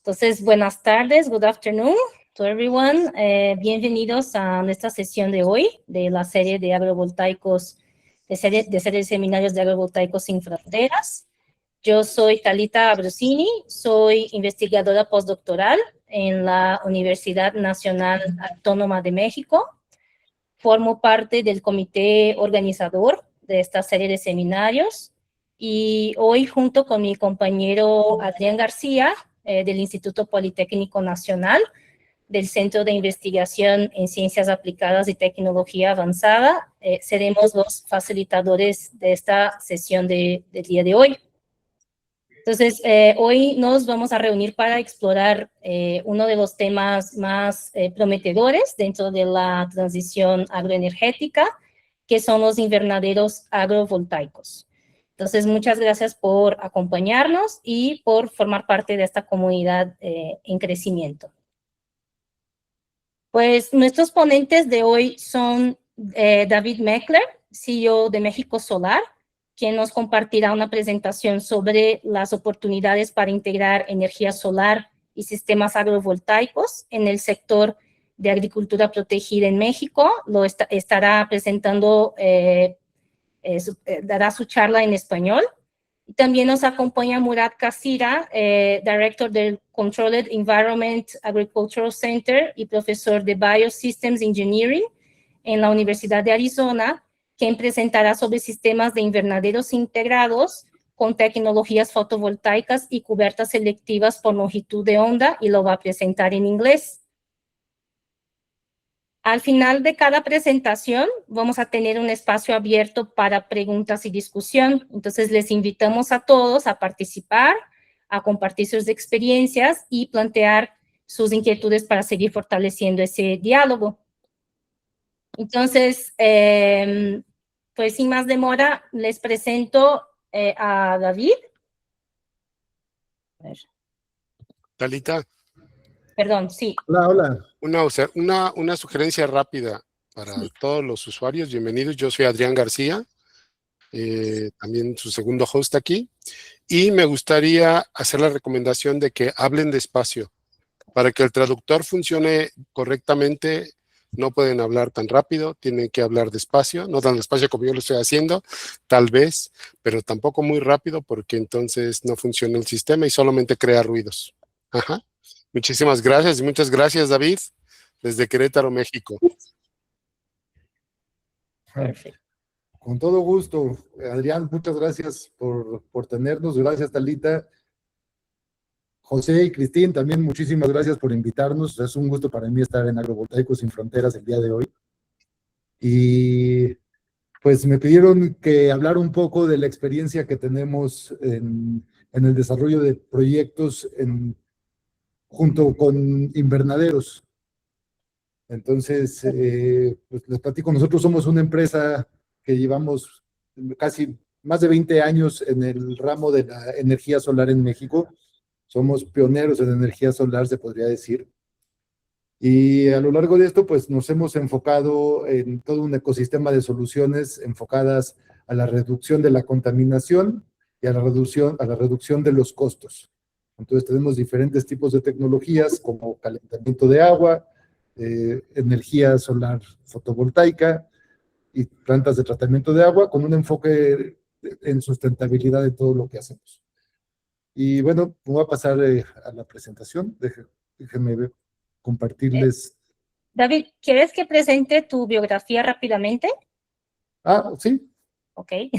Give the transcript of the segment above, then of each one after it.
Entonces, buenas tardes, good afternoon to everyone. Bienvenidos a nuestra sesión de hoy de la serie de agrovoltaicos, de serie de seminarios de agrovoltaicos sin fronteras. Yo soy Talita Abrosini, soy investigadora postdoctoral en la Universidad Nacional Autónoma de México. Formo parte del comité organizador de esta serie de seminarios y hoy junto con mi compañero Adrián García del Instituto Politécnico Nacional, del Centro de Investigación en Ciencias Aplicadas y Tecnología Avanzada, seremos los facilitadores de esta sesión del día de hoy. Entonces, hoy nos vamos a reunir para explorar uno de los temas más prometedores dentro de la transición agroenergética, que son los invernaderos agrovoltaicos. Entonces, muchas gracias por acompañarnos y por formar parte de esta comunidad en crecimiento. Pues nuestros ponentes de hoy son David Mekler, CEO de México Solar, quien nos compartirá una presentación sobre las oportunidades para integrar energía solar y sistemas agrovoltaicos en el sector de agricultura protegida en México. Lo estará presentando, dará su charla en español. Y también nos acompaña Murat Kacira, Director del Controlled Environment Agricultural Center y profesor de Biosystems Engineering en la Universidad de Arizona, quien presentará sobre sistemas de invernaderos integrados con tecnologías fotovoltaicas y cubiertas selectivas por longitud de onda, y lo va a presentar en inglés. Al final de cada presentación vamos a tener un espacio abierto para preguntas y discusión. Entonces les invitamos a todos a participar, a compartir sus experiencias y plantear sus inquietudes para seguir fortaleciendo ese diálogo. Entonces, pues sin más demora, les presento a David. A ver. Talita. Perdón, sí. Hola, hola. Una sugerencia rápida para todos los usuarios. Bienvenidos, yo soy Adrián García, también su segundo host aquí. Y me gustaría hacer la recomendación de que hablen despacio. Para que el traductor funcione correctamente, no pueden hablar tan rápido, tienen que hablar despacio, no tan despacio como yo lo estoy haciendo, tal vez, pero tampoco muy rápido, porque entonces no funciona el sistema y solamente crea ruidos. Ajá. Muchísimas gracias y muchas gracias, David, desde Querétaro, México. Perfecto. Con todo gusto. Adrián, muchas gracias por tenernos. Gracias, Talita. José y Cristín, también muchísimas gracias por invitarnos. Es un gusto para mí estar en Agrovoltaicos Sin Fronteras el día de hoy. Y pues me pidieron que hablara un poco de la experiencia que tenemos en el desarrollo de proyectos junto con invernaderos. Entonces, pues les platico, nosotros somos una empresa que llevamos casi más de 20 años en el ramo de la energía solar en México. Somos pioneros en energía solar, se podría decir. Y a lo largo de esto, pues nos hemos enfocado en todo un ecosistema de soluciones enfocadas a la reducción de la contaminación y a la reducción de los costos. Entonces tenemos diferentes tipos de tecnologías como calentamiento de agua, energía solar fotovoltaica y plantas de tratamiento de agua con un enfoque en sustentabilidad de todo lo que hacemos. Y bueno, voy a pasar a la presentación. Déjenme compartirles. David, ¿quieres que presente tu biografía rápidamente? Ah, sí. Okay.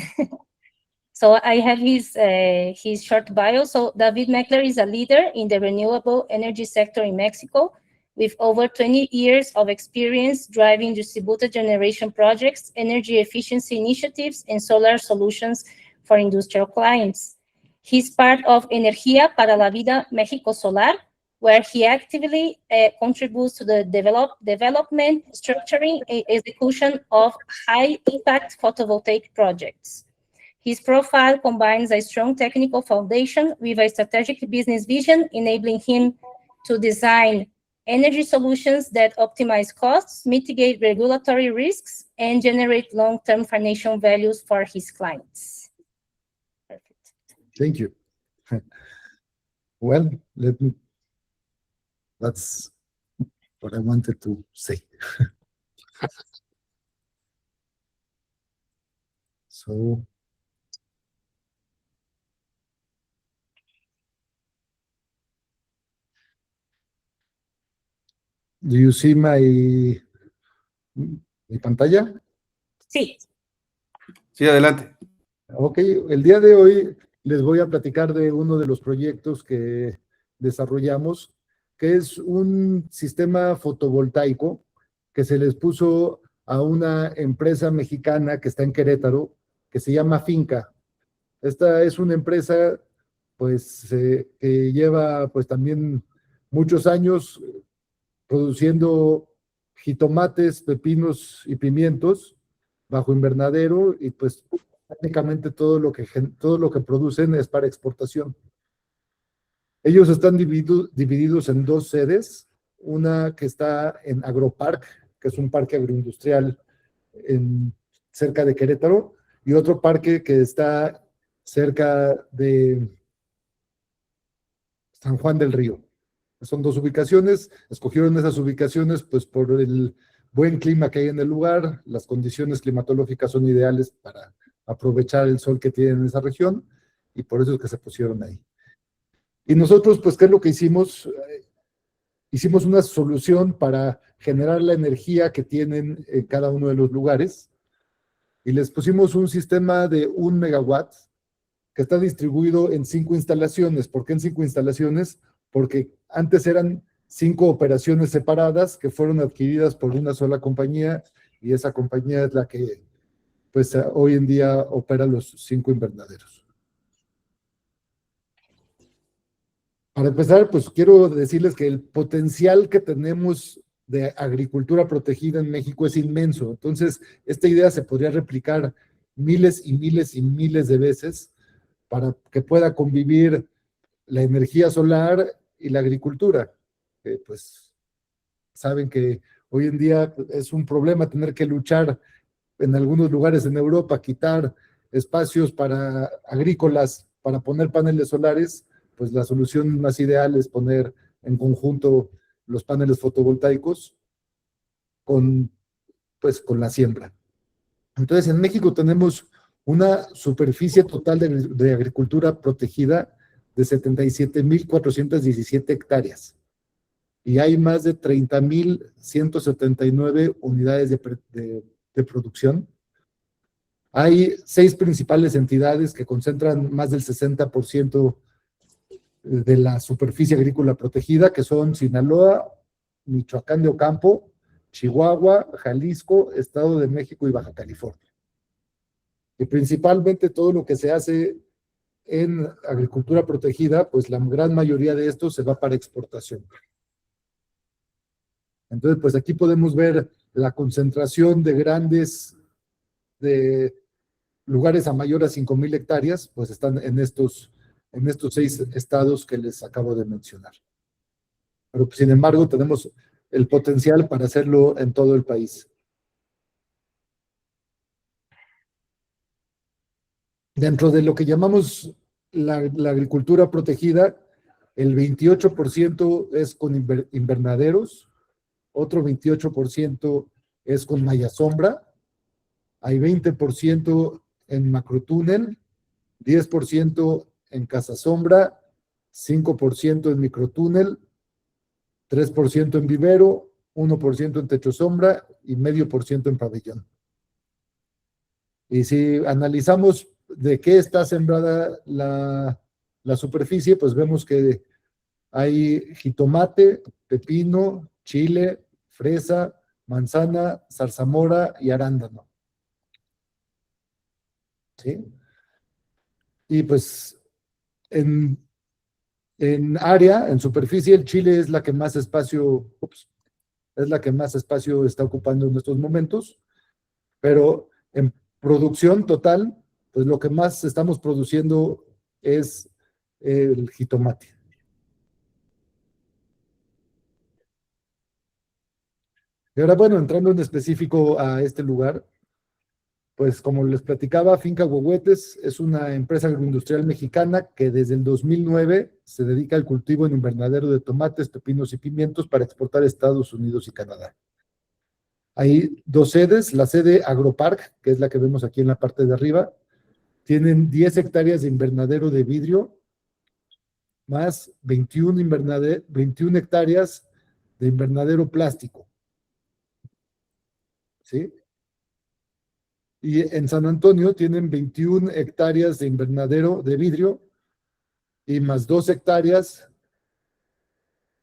So I have his short bio. So David Mekler is a leader in the renewable energy sector in Mexico, with over 20 years of experience driving distributed generation projects, energy efficiency initiatives, and solar solutions for industrial clients. He's part of Energía para la Vida México Solar, where he actively contributes to the development, structuring, and execution of high-impact photovoltaic projects. His profile combines a strong technical foundation with a strategic business vision, enabling him to design energy solutions that optimize costs, mitigate regulatory risks, and generate long-term financial values for his clients. Perfect. Thank you. Well, let me That's what I wanted to say. So, do you see mi pantalla? Sí. Sí, adelante. Ok, el día de hoy les voy a platicar de uno de los proyectos que desarrollamos, que es un sistema fotovoltaico que se les puso a una empresa mexicana que está en Querétaro, que se llama Finca. Esta es una empresa, pues, que lleva, pues, también muchos años produciendo jitomates, pepinos y pimientos bajo invernadero y pues prácticamente todo lo que producen es para exportación. Ellos están divididos en dos sedes, una que está en Agropark, que es un parque agroindustrial cerca de Querétaro, y otro parque que está cerca de San Juan del Río. Son dos ubicaciones, escogieron esas ubicaciones pues por el buen clima que hay en el lugar, las condiciones climatológicas son ideales para aprovechar el sol que tienen en esa región y por eso es que se pusieron ahí. Y nosotros pues ¿qué es lo que hicimos? Hicimos una solución para generar la energía que tienen en cada uno de los lugares y les pusimos un sistema de 1 megawatt que está distribuido en 5 instalaciones. ¿Por qué en 5 instalaciones? Porque antes eran 5 operaciones separadas que fueron adquiridas por una sola compañía y esa compañía es la que pues hoy en día opera los 5 invernaderos. Para empezar, pues quiero decirles que el potencial que tenemos de agricultura protegida en México es inmenso. Entonces, esta idea se podría replicar miles y miles y miles de veces para que pueda convivir la energía solar y la agricultura. Pues saben que hoy en día es un problema tener que luchar en algunos lugares en Europa, quitar espacios para agrícolas para poner paneles solares, pues la solución más ideal es poner en conjunto los paneles fotovoltaicos con, pues, con la siembra. Entonces, en México tenemos una superficie total de agricultura protegida de 77,417 hectáreas. Y hay más de 30,179 unidades de producción. Hay 6 principales entidades que concentran más del 60% de la superficie agrícola protegida, que son Sinaloa, Michoacán de Ocampo, Chihuahua, Jalisco, Estado de México y Baja California. Y principalmente todo lo que se hace en agricultura protegida, pues la gran mayoría de esto se va para exportación. Entonces, pues aquí podemos ver la concentración de de lugares a mayor a 5,000 hectáreas, pues están en estos 6 estados que les acabo de mencionar. Pero sin embargo, tenemos el potencial para hacerlo en todo el país. Dentro de lo que llamamos la agricultura protegida, el 28% es con invernaderos, otro 28% es con malla sombra, hay 20% en macrotúnel, 10% en casa sombra, 5% en microtúnel, 3% en vivero, 1% en techo sombra y 0,5% en pabellón. Y si analizamos de qué está sembrada la superficie, pues vemos que hay jitomate, pepino, chile, fresa, manzana, zarzamora y arándano. ¿Sí? Y pues en área, en superficie, el chile es la que más espacio, está ocupando en estos momentos, pero en producción total, pues lo que más estamos produciendo es el jitomate. Y ahora, bueno, entrando en específico a este lugar, pues como les platicaba, Finca Huehuetes es una empresa agroindustrial mexicana que desde el 2009 se dedica al cultivo en invernadero de tomates, pepinos y pimientos para exportar a Estados Unidos y Canadá. Hay dos sedes, la sede Agropark, que es la que vemos aquí en la parte de arriba, tienen 10 hectáreas de invernadero de vidrio, más 21 hectáreas de invernadero plástico. ¿Sí? Y en San Antonio tienen 21 hectáreas de invernadero de vidrio y más 2 hectáreas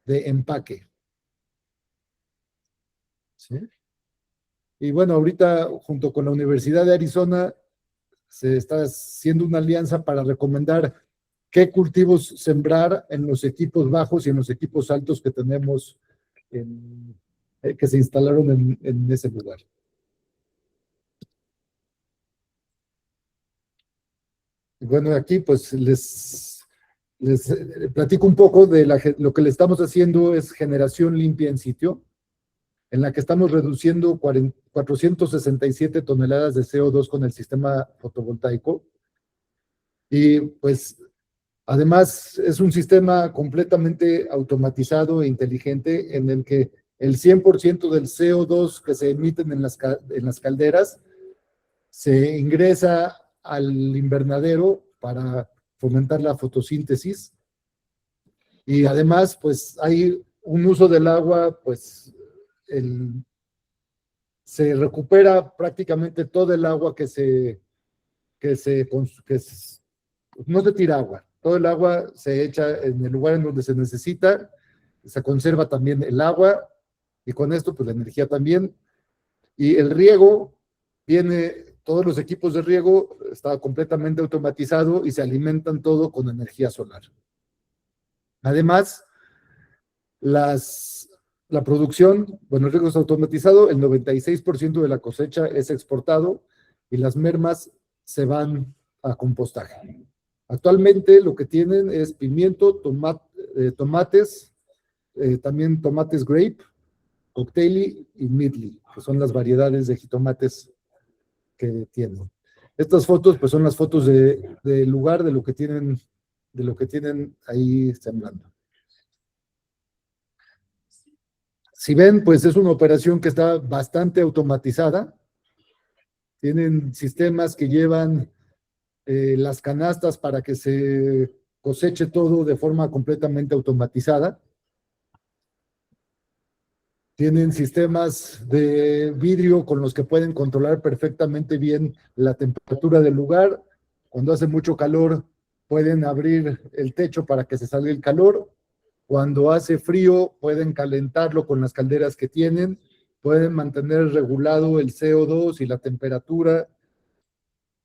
de empaque. ¿Sí? Y bueno, ahorita junto con la Universidad de Arizona se está haciendo una alianza para recomendar qué cultivos sembrar en los equipos bajos y en los equipos altos que tenemos, que se instalaron en ese lugar. Bueno, aquí pues les platico un poco de lo que le estamos haciendo es generación limpia en sitio, en la que estamos reduciendo 467 toneladas de CO2 con el sistema fotovoltaico. Y pues además es un sistema completamente automatizado e inteligente en el que el 100% del CO2 que se emiten en las calderas se ingresa al invernadero para fomentar la fotosíntesis. Y además, pues hay un uso del agua, pues se recupera prácticamente todo el agua no se tira agua, todo el agua se echa en el lugar en donde se necesita, se conserva también el agua y con esto pues la energía también. Y el riego todos los equipos de riego está completamente automatizado y se alimentan todo con energía solar. Además, la producción, bueno, el riego es automatizado, el 96% de la cosecha es exportado y las mermas se van a compostaje. Actualmente lo que tienen es pimiento, tomates, también tomates grape, cocktail y midley, que son las variedades de jitomates que tienen. Estas fotos pues son las fotos del lugar de lo que tienen ahí sembrando. Si ven, pues es una operación que está bastante automatizada. Tienen sistemas que llevan las canastas para que se coseche todo de forma completamente automatizada. Tienen sistemas de vidrio con los que pueden controlar perfectamente bien la temperatura del lugar. Cuando hace mucho calor, pueden abrir el techo para que se salga el calor. Cuando hace frío, pueden calentarlo con las calderas que tienen. Pueden mantener regulado el CO2 y la temperatura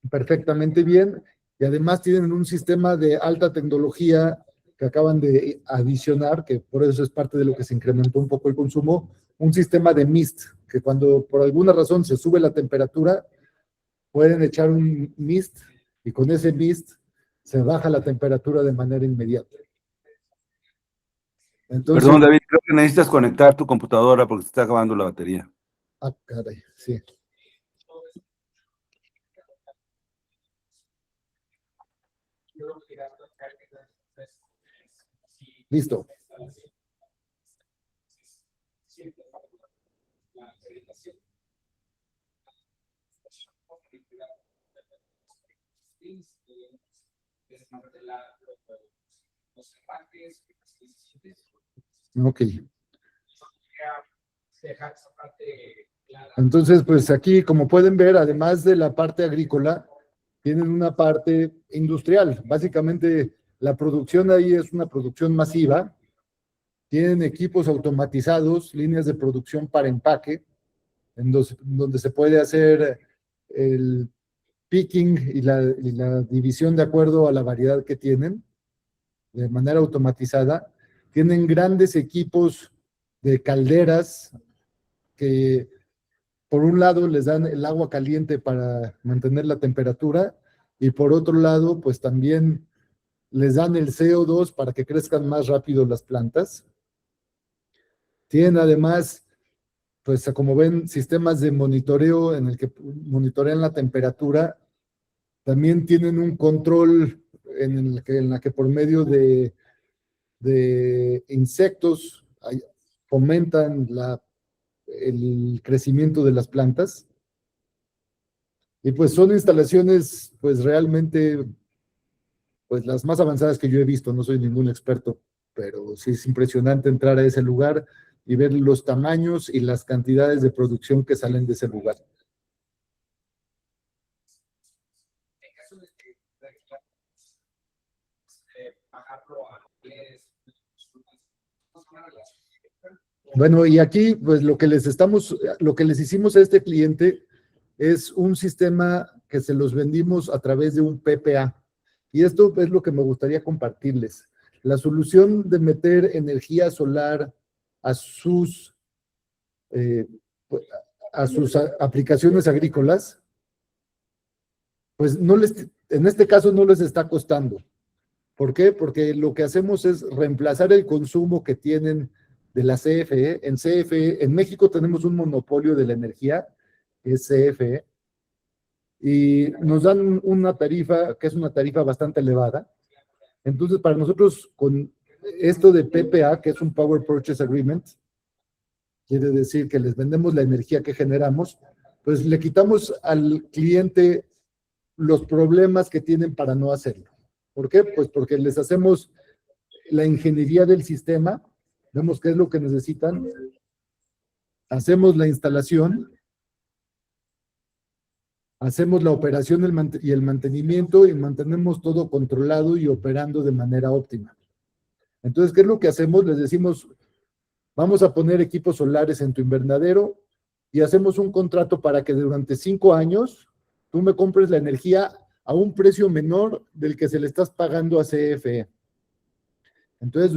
perfectamente bien. Y además tienen un sistema de alta tecnología que acaban de adicionar, que por eso es parte de lo que se incrementó un poco el consumo, un sistema de mist, que cuando por alguna razón se sube la temperatura, pueden echar un mist y con ese mist se baja la temperatura de manera inmediata. Entonces, perdón, David, creo que necesitas conectar tu computadora porque se está acabando la batería. Ah, caray, sí. Listo. Ok. Entonces, pues aquí, como pueden ver, además de la parte agrícola, tienen una parte industrial. Básicamente, la producción ahí es una producción masiva. Tienen equipos automatizados, líneas de producción para empaque, donde se puede hacer el picking y la división de acuerdo a la variedad que tienen, de manera automatizada. Tienen grandes equipos de calderas que por un lado les dan el agua caliente para mantener la temperatura y por otro lado pues también les dan el CO2 para que crezcan más rápido las plantas. Tienen además pues como ven, sistemas de monitoreo en el que monitorean la temperatura, también tienen un control en la que por medio de insectos fomentan el crecimiento de las plantas. Y pues son instalaciones pues realmente pues las más avanzadas que yo he visto. No soy ningún experto, pero sí es impresionante entrar a ese lugar y ver los tamaños y las cantidades de producción que salen de ese lugar. Bueno, y aquí, pues lo que les hicimos a este cliente es un sistema que se los vendimos a través de un PPA. Y esto es lo que me gustaría compartirles. La solución de meter energía solar a sus, eh, aplicaciones agrícolas, pues en este caso no les está costando. ¿Por qué? Porque lo que hacemos es reemplazar el consumo que tienen de la CFE. En CFE, en México tenemos un monopolio de la energía, que es CFE, y nos dan una tarifa, que es una tarifa bastante elevada. Entonces, para nosotros, con esto de PPA, que es un Power Purchase Agreement, quiere decir que les vendemos la energía que generamos, pues le quitamos al cliente los problemas que tienen para no hacerlo. ¿Por qué? Pues porque les hacemos la ingeniería del sistema, vemos qué es lo que necesitan, hacemos la instalación, hacemos la operación y el mantenimiento y mantenemos todo controlado y operando de manera óptima. Entonces, ¿qué es lo que hacemos? Les decimos, vamos a poner equipos solares en tu invernadero y hacemos un contrato para que durante 5 años tú me compres la energía a un precio menor del que se le estás pagando a CFE. Entonces,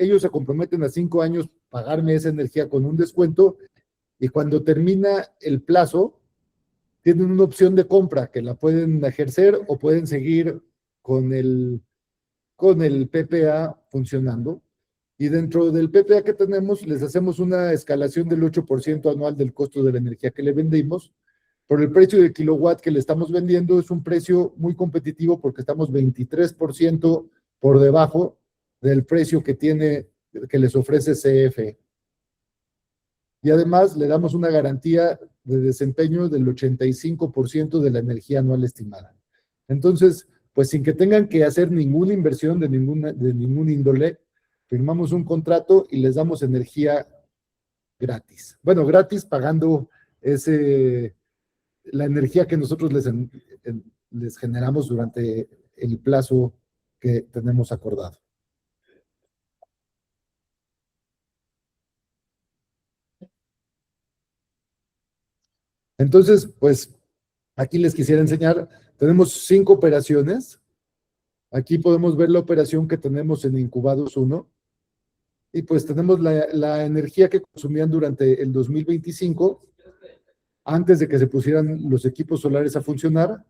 ellos se comprometen a 5 años pagarme esa energía con un descuento y cuando termina el plazo, tienen una opción de compra que la pueden ejercer o pueden seguir con el PPA funcionando. Y dentro del PPA que tenemos, les hacemos una escalación del 8% anual del costo de la energía que le vendimos. Por el precio de kilowatt que le estamos vendiendo, es un precio muy competitivo porque estamos 23% por debajo del precio que les ofrece CFE. Y además le damos una garantía de desempeño del 85% de la energía anual estimada. Entonces, pues sin que tengan que hacer ninguna inversión de ningún índole, firmamos un contrato y les damos energía gratis. Bueno, gratis pagando la energía que nosotros les generamos durante el plazo que tenemos acordado. Entonces, pues, aquí les quisiera enseñar, tenemos 5 operaciones. Aquí podemos ver la operación que tenemos en Incubados 1. Y pues tenemos la energía que consumían durante el 2025, antes de que se pusieran los equipos solares a funcionar.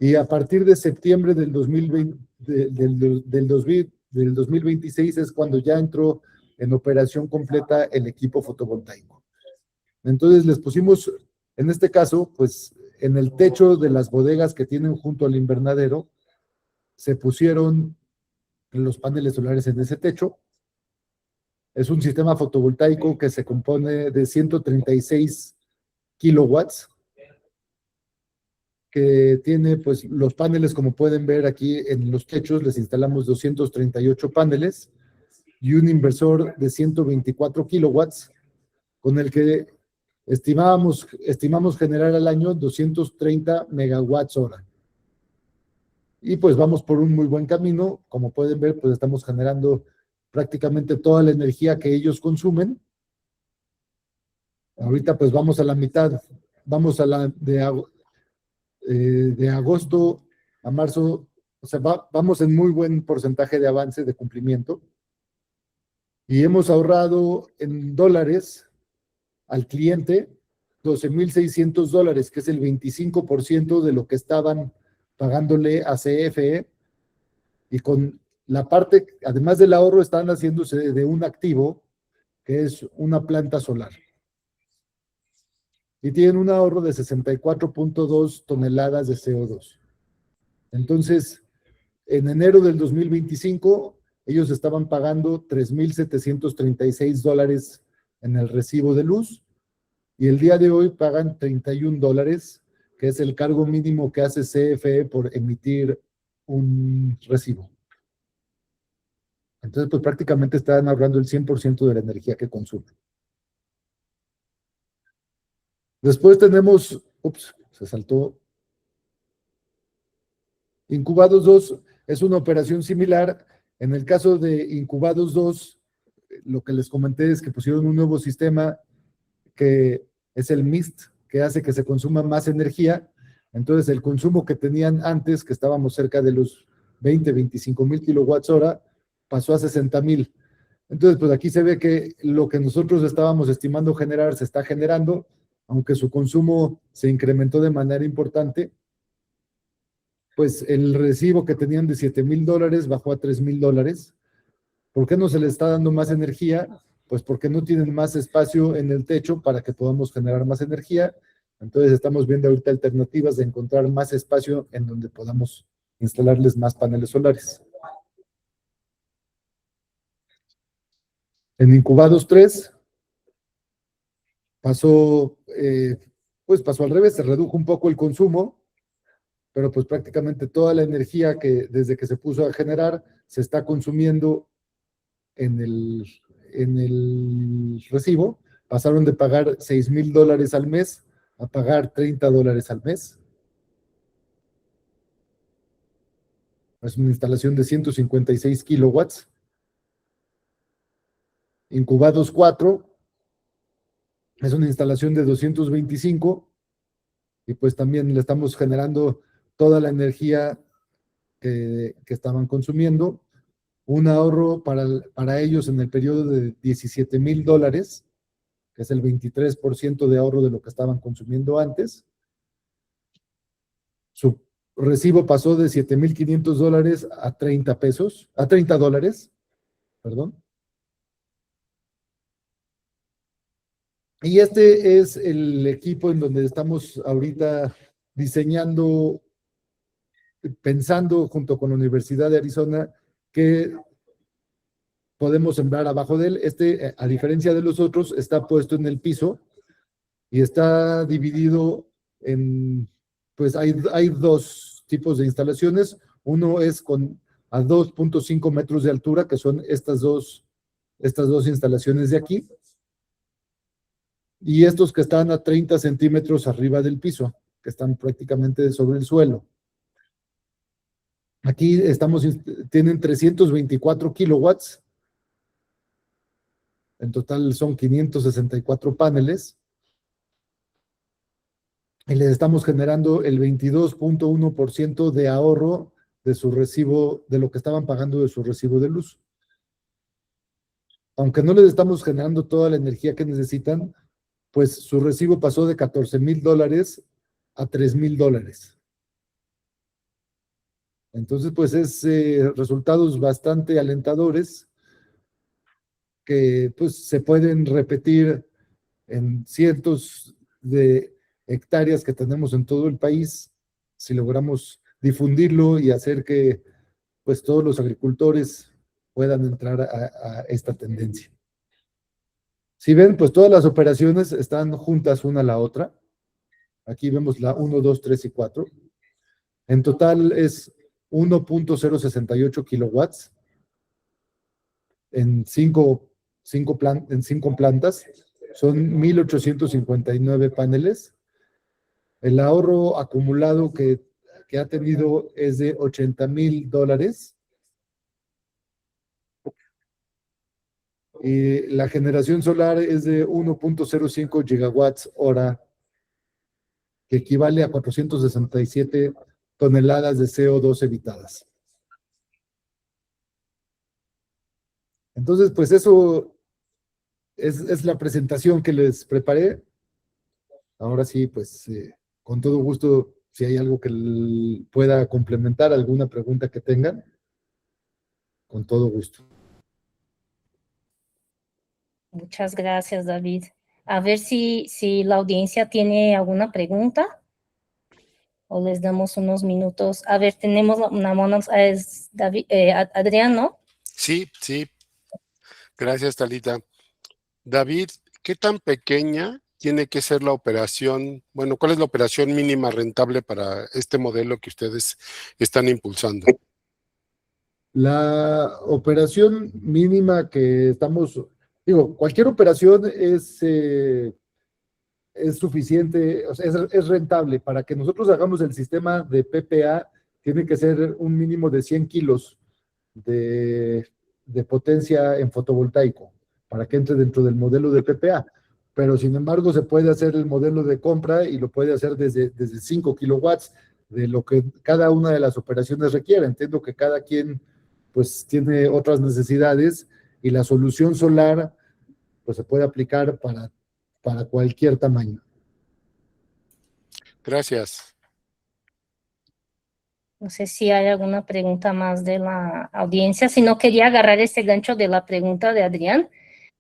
Y a partir de septiembre del 2026 es cuando ya entró en operación completa el equipo fotovoltaico. Entonces les pusimos, en este caso, pues en el techo de las bodegas que tienen junto al invernadero, se pusieron los paneles solares en ese techo. Es un sistema fotovoltaico que se compone de 136 kilowatts, que tiene pues los paneles, como pueden ver aquí en los techos, les instalamos 238 paneles y un inversor de 124 kilowatts, con el que estimamos generar al año 230 megawatts hora. Y pues vamos por un muy buen camino. Como pueden ver, pues estamos generando prácticamente toda la energía que ellos consumen. Ahorita pues vamos a la mitad, vamos a de agosto a marzo, o sea, vamos en muy buen porcentaje de avance de cumplimiento. Y hemos ahorrado en dólares al cliente $12,600, que es el 25% de lo que estaban pagándole a CFE, y con la parte, además del ahorro, están haciéndose de un activo, que es una planta solar. y tienen un ahorro de 64.2 toneladas de CO2. Entonces, en enero del 2025, ellos estaban pagando $3,736 en el recibo de luz, y el día de hoy pagan $31, que es el cargo mínimo que hace CFE por emitir un recibo. Entonces, pues prácticamente están ahorrando el 100% de la energía que consumen. Después tenemos, se saltó. Incubados 2 es una operación similar. En el caso de Incubados 2, lo que les comenté es que pusieron un nuevo sistema que es el MIST, que hace que se consuma más energía. Entonces, el consumo que tenían antes, que estábamos cerca de los 25,000 kilowatts hora, pasó a 60,000. Entonces, pues aquí se ve que lo que nosotros estábamos estimando generar se está generando, aunque su consumo se incrementó de manera importante. Pues el recibo que tenían de $7,000 bajó a $3,000. ¿Por qué no se les está dando más energía? Pues porque no tienen más espacio en el techo para que podamos generar más energía. Entonces estamos viendo ahorita alternativas de encontrar más espacio en donde podamos instalarles más paneles solares. En Incubados 3 pasó al revés, se redujo un poco el consumo, pero pues prácticamente toda la energía que desde que se puso a generar se está consumiendo en el recibo. Pasaron de pagar $6,000 al mes a pagar $30 al mes. Es una instalación de 156 kilowatts. Incubados 4 es una instalación de 225, y pues también le estamos generando toda la energía que estaban consumiendo. Un ahorro para ellos en el periodo de $17,000, que es el 23% de ahorro de lo que estaban consumiendo antes. Su recibo pasó de $7,500 a $30, perdón. Y este es el equipo en donde estamos ahorita diseñando, pensando junto con la Universidad de Arizona que podemos sembrar abajo de él. Este, a diferencia de los otros, está puesto en el piso y está dividido en, pues hay dos tipos de instalaciones. Uno es a 2.5 metros de altura, que son estas dos instalaciones de aquí, y estos que están a 30 centímetros arriba del piso, que están prácticamente sobre el suelo. Aquí tienen 324 kilowatts. En total son 564 paneles. Y les estamos generando el 22.1% de ahorro de su recibo, de lo que estaban pagando de su recibo de luz. Aunque no les estamos generando toda la energía que necesitan, pues su recibo pasó de $14,000 a $3,000. Entonces, pues es resultados bastante alentadores que pues se pueden repetir en cientos de hectáreas que tenemos en todo el país, si logramos difundirlo y hacer que pues todos los agricultores puedan entrar a esta tendencia. Si ven, pues todas las operaciones están juntas una a la otra. Aquí vemos la 1, 2, 3 y 4. En total es 1.068 kilowatts en cinco plantas. Son 1,859 paneles. El ahorro acumulado que ha tenido es de $80,000. Y la generación solar es de 1.05 gigawatts hora, que equivale a 467 toneladas de CO2 evitadas. Entonces, pues eso es la presentación que les preparé. Ahora sí, pues con todo gusto, si hay algo que pueda complementar, alguna pregunta que tengan, con todo gusto. Muchas gracias, David. A ver si la audiencia tiene alguna pregunta. O les damos unos minutos. A ver, tenemos una mano, es David, Adrián, ¿no? Sí, sí. Gracias, Talita. David, ¿qué tan pequeña tiene que ser la operación? Bueno, ¿cuál es la operación mínima rentable para este modelo que ustedes están impulsando? La operación mínima que estamos, digo, cualquier operación es suficiente, o sea, es rentable. Para que nosotros hagamos el sistema de PPA, tiene que ser un mínimo de 100 kilos de, de potencia en fotovoltaico, para que entre dentro del modelo de PPA. Pero sin embargo, se puede hacer el modelo de compra y lo puede hacer desde 5 kilowatts, de lo que cada una de las operaciones requiere. Entiendo que cada quien pues tiene otras necesidades y la solución solar pues se puede aplicar para cualquier tamaño. Gracias. No sé si hay alguna pregunta más de la audiencia. Si no, quería agarrar ese gancho de la pregunta de Adrián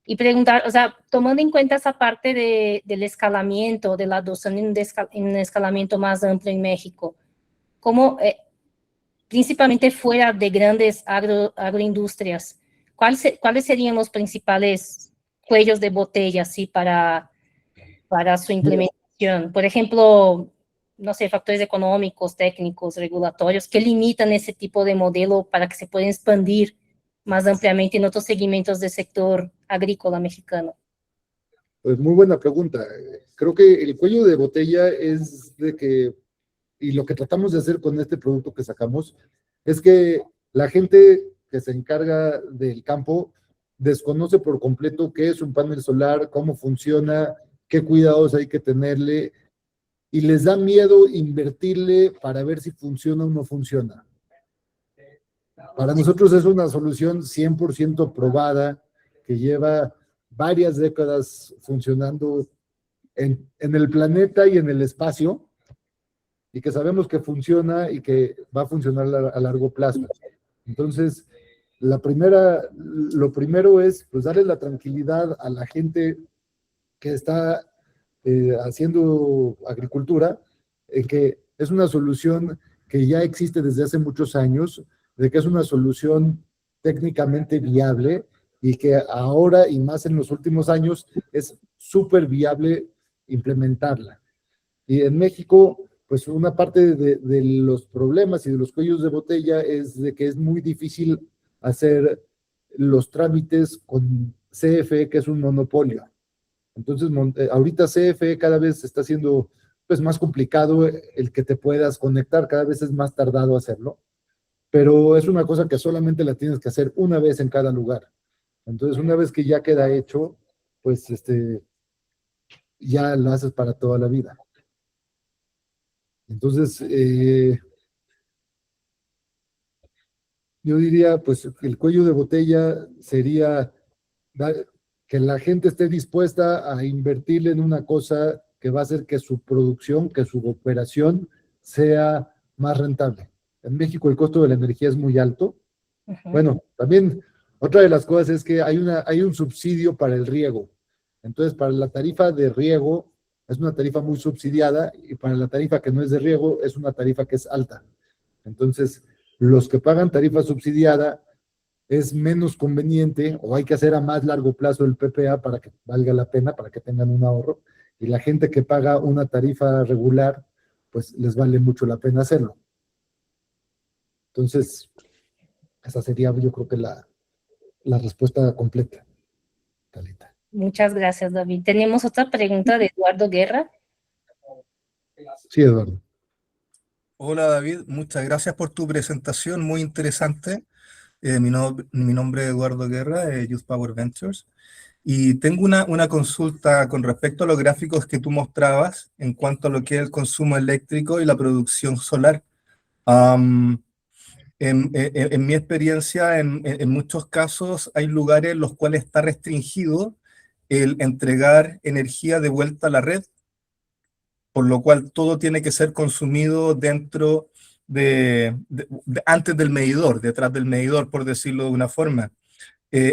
y preguntar, o sea, tomando en cuenta esa parte del escalamiento, de la adopción en un escalamiento más amplio en México, ¿cómo, principalmente fuera de grandes agroindustrias, cuáles serían los principales cuellos de botella, ¿sí? para su implementación? Por ejemplo, no sé, factores económicos, técnicos, regulatorios, que limitan ese tipo de modelo para que se pueda expandir más ampliamente en otros segmentos del sector agrícola mexicano. Pues muy buena pregunta. Creo que el cuello de botella es de que, y lo que tratamos de hacer con este producto que sacamos, es que la gente que se encarga del campo desconoce por completo qué es un panel solar, cómo funciona, qué cuidados hay que tenerle, y les da miedo invertirle para ver si funciona o no funciona. Para nosotros es una solución 100% probada, que lleva varias décadas funcionando en el planeta y en el espacio, y que sabemos que funciona y que va a funcionar a largo plazo. Entonces, lo primero es pues darle la tranquilidad a la gente que está haciendo agricultura, que es una solución que ya existe desde hace muchos años, de que es una solución técnicamente viable y que ahora y más en los últimos años es súper viable implementarla. Y en México, pues una parte de los problemas y de los cuellos de botella es de que es muy difícil hacer los trámites con CFE, que es un monopolio. Entonces, ahorita CFE cada vez está haciendo pues, más complicado el que te puedas conectar, cada vez es más tardado hacerlo, pero es una cosa que solamente la tienes que hacer una vez en cada lugar. Entonces, una vez que ya queda hecho, pues ya lo haces para toda la vida. Entonces, yo diría, pues, el cuello de botella sería que la gente esté dispuesta a invertirle en una cosa que va a hacer que su producción, que su operación sea más rentable. En México el costo de la energía es muy alto. Bueno, también otra de las cosas es que hay un subsidio para el riego. Entonces, para la tarifa de riego es una tarifa muy subsidiada, y para la tarifa que no es de riego es una tarifa que es alta. Entonces, los que pagan tarifa subsidiada es menos conveniente, o hay que hacer a más largo plazo el PPA para que valga la pena, para que tengan un ahorro, y la gente que paga una tarifa regular, pues les vale mucho la pena hacerlo. Entonces, esa sería yo creo que la respuesta completa, Talita. Muchas gracias, David. Tenemos otra pregunta de Eduardo Guerra. Sí, Eduardo. Hola David, muchas gracias por tu presentación, muy interesante. Mi nombre es Eduardo Guerra, de Youth Power Ventures, y tengo una consulta con respecto a los gráficos que tú mostrabas en cuanto a lo que es el consumo eléctrico y la producción solar. En mi experiencia, en muchos casos hay lugares en los cuales está restringido el entregar energía de vuelta a la red, por lo cual todo tiene que ser consumido dentro antes del medidor, detrás del medidor, por decirlo de una forma.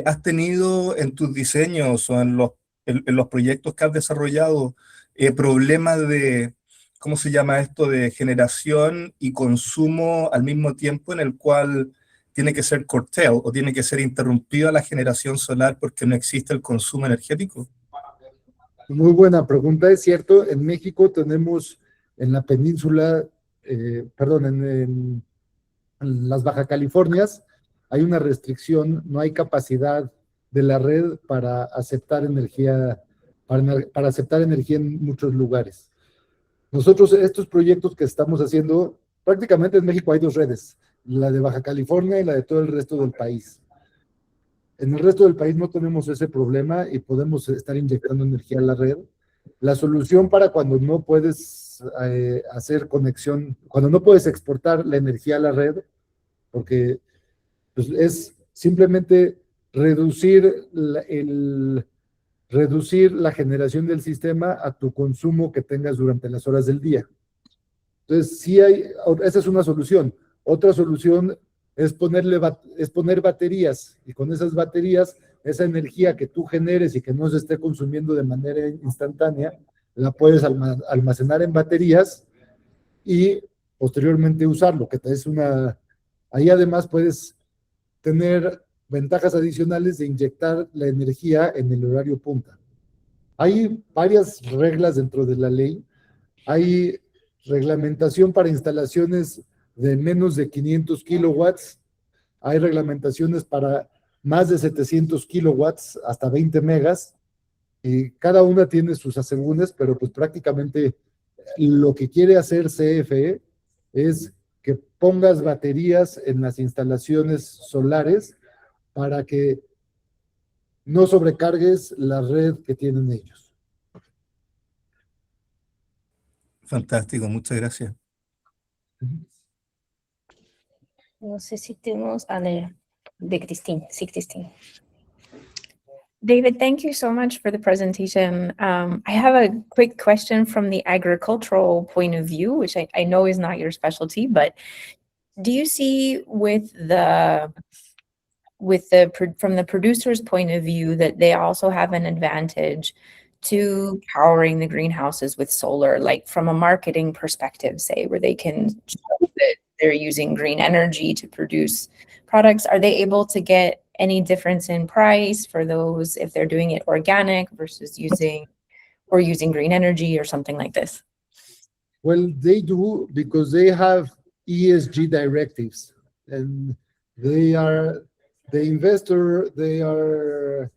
¿Has tenido en tus diseños o en los en los proyectos que has desarrollado, problemas de, ¿cómo se llama esto? De generación y consumo al mismo tiempo, en el cual tiene que ser curtailed o tiene que ser interrumpida la generación solar porque no existe el consumo energético. Muy buena pregunta. Es cierto, en México tenemos en la península, en las Baja Californias, hay una restricción, no hay capacidad de la red para aceptar energía, para aceptar energía en muchos lugares. Nosotros, estos proyectos que estamos haciendo, prácticamente en México hay dos redes, la de Baja California y la de todo el resto del país. En el resto del país no tenemos ese problema y podemos estar inyectando energía a la red. La solución para cuando no puedes hacer conexión, cuando no puedes exportar la energía a la red, porque pues, es simplemente reducir la generación del sistema a tu consumo que tengas durante las horas del día. Entonces, sí esa es una solución. Otra solución es poner baterías, y con esas baterías, esa energía que tú generes y que no se esté consumiendo de manera instantánea, la puedes almacenar en baterías y posteriormente usarlo, que es ahí además puedes tener ventajas adicionales de inyectar la energía en el horario punta. Hay varias reglas dentro de la ley. Hay reglamentación para instalaciones de menos de 500 kilowatts. Hay reglamentaciones para más de 700 kilowatts, hasta 20 megas. Y cada una tiene sus asegúnes, pero pues prácticamente lo que quiere hacer CFE es que pongas baterías en las instalaciones solares para que no sobrecargues la red que tienen ellos. Fantástico, muchas gracias. No sé si tenemos a leer de Cristín. Sí, Cristín. David, thank you so much for the presentation. I have a quick question from the agricultural point of view, which I know is not your specialty, but do you see from the producer's point of view that they also have an advantage to powering the greenhouses with solar, like from a marketing perspective, say, where they can show that they're using green energy to produce products? Are they able to get any difference in price for those if they're doing it organic versus using green energy or something like this? Well, they do, because they have ESG directives, and they are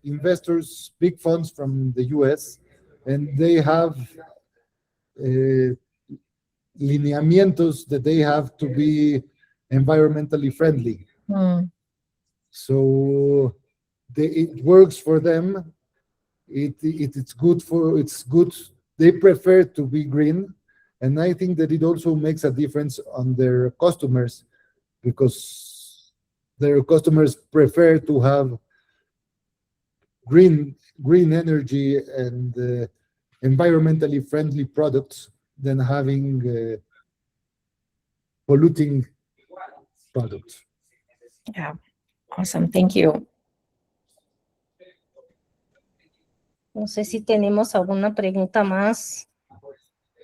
investors, big funds from the US, and they have lineamientos that they have to be environmentally friendly. So it works for them. It's good. They prefer to be green, and I think that it also makes a difference on their customers, because their customers prefer to have green energy and environmentally friendly products than having polluting products. Yeah, awesome. Thank you. No sé si tenemos alguna pregunta más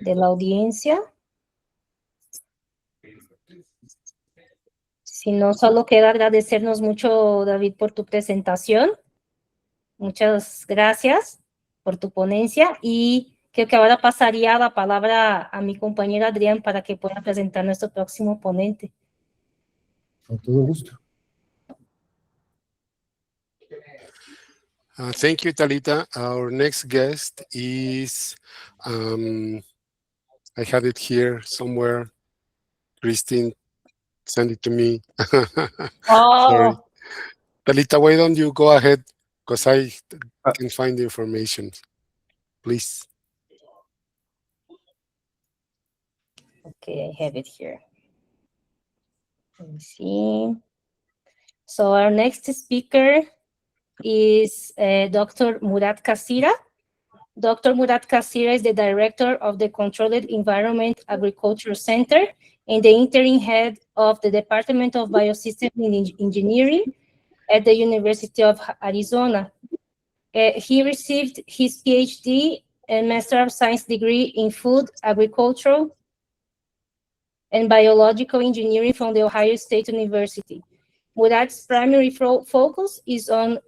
de la audiencia. Si no, solo queda agradecernos mucho, David, por tu presentación. Muchas gracias por tu ponencia, y creo que ahora pasaría la palabra a mi compañero Adrián para que pueda presentar nuestro próximo ponente. Con todo gusto. Thank you, Talita. Our next guest is, I have it here somewhere. Christine, send it to me. Sorry. Talita, why don't you go ahead, because I can find the information. Please. Okay, I have it here. Let me see. So our next speaker is Dr. Murat Kacira. Dr. Murat Kacira is the director of the Controlled Environment Agriculture Center and the interim head of the Department of Biosystem Engineering at the University of Arizona. He received his PhD and Master of Science degree in Food, Agricultural, and Biological Engineering from the Ohio State University. Murat's primary focus is on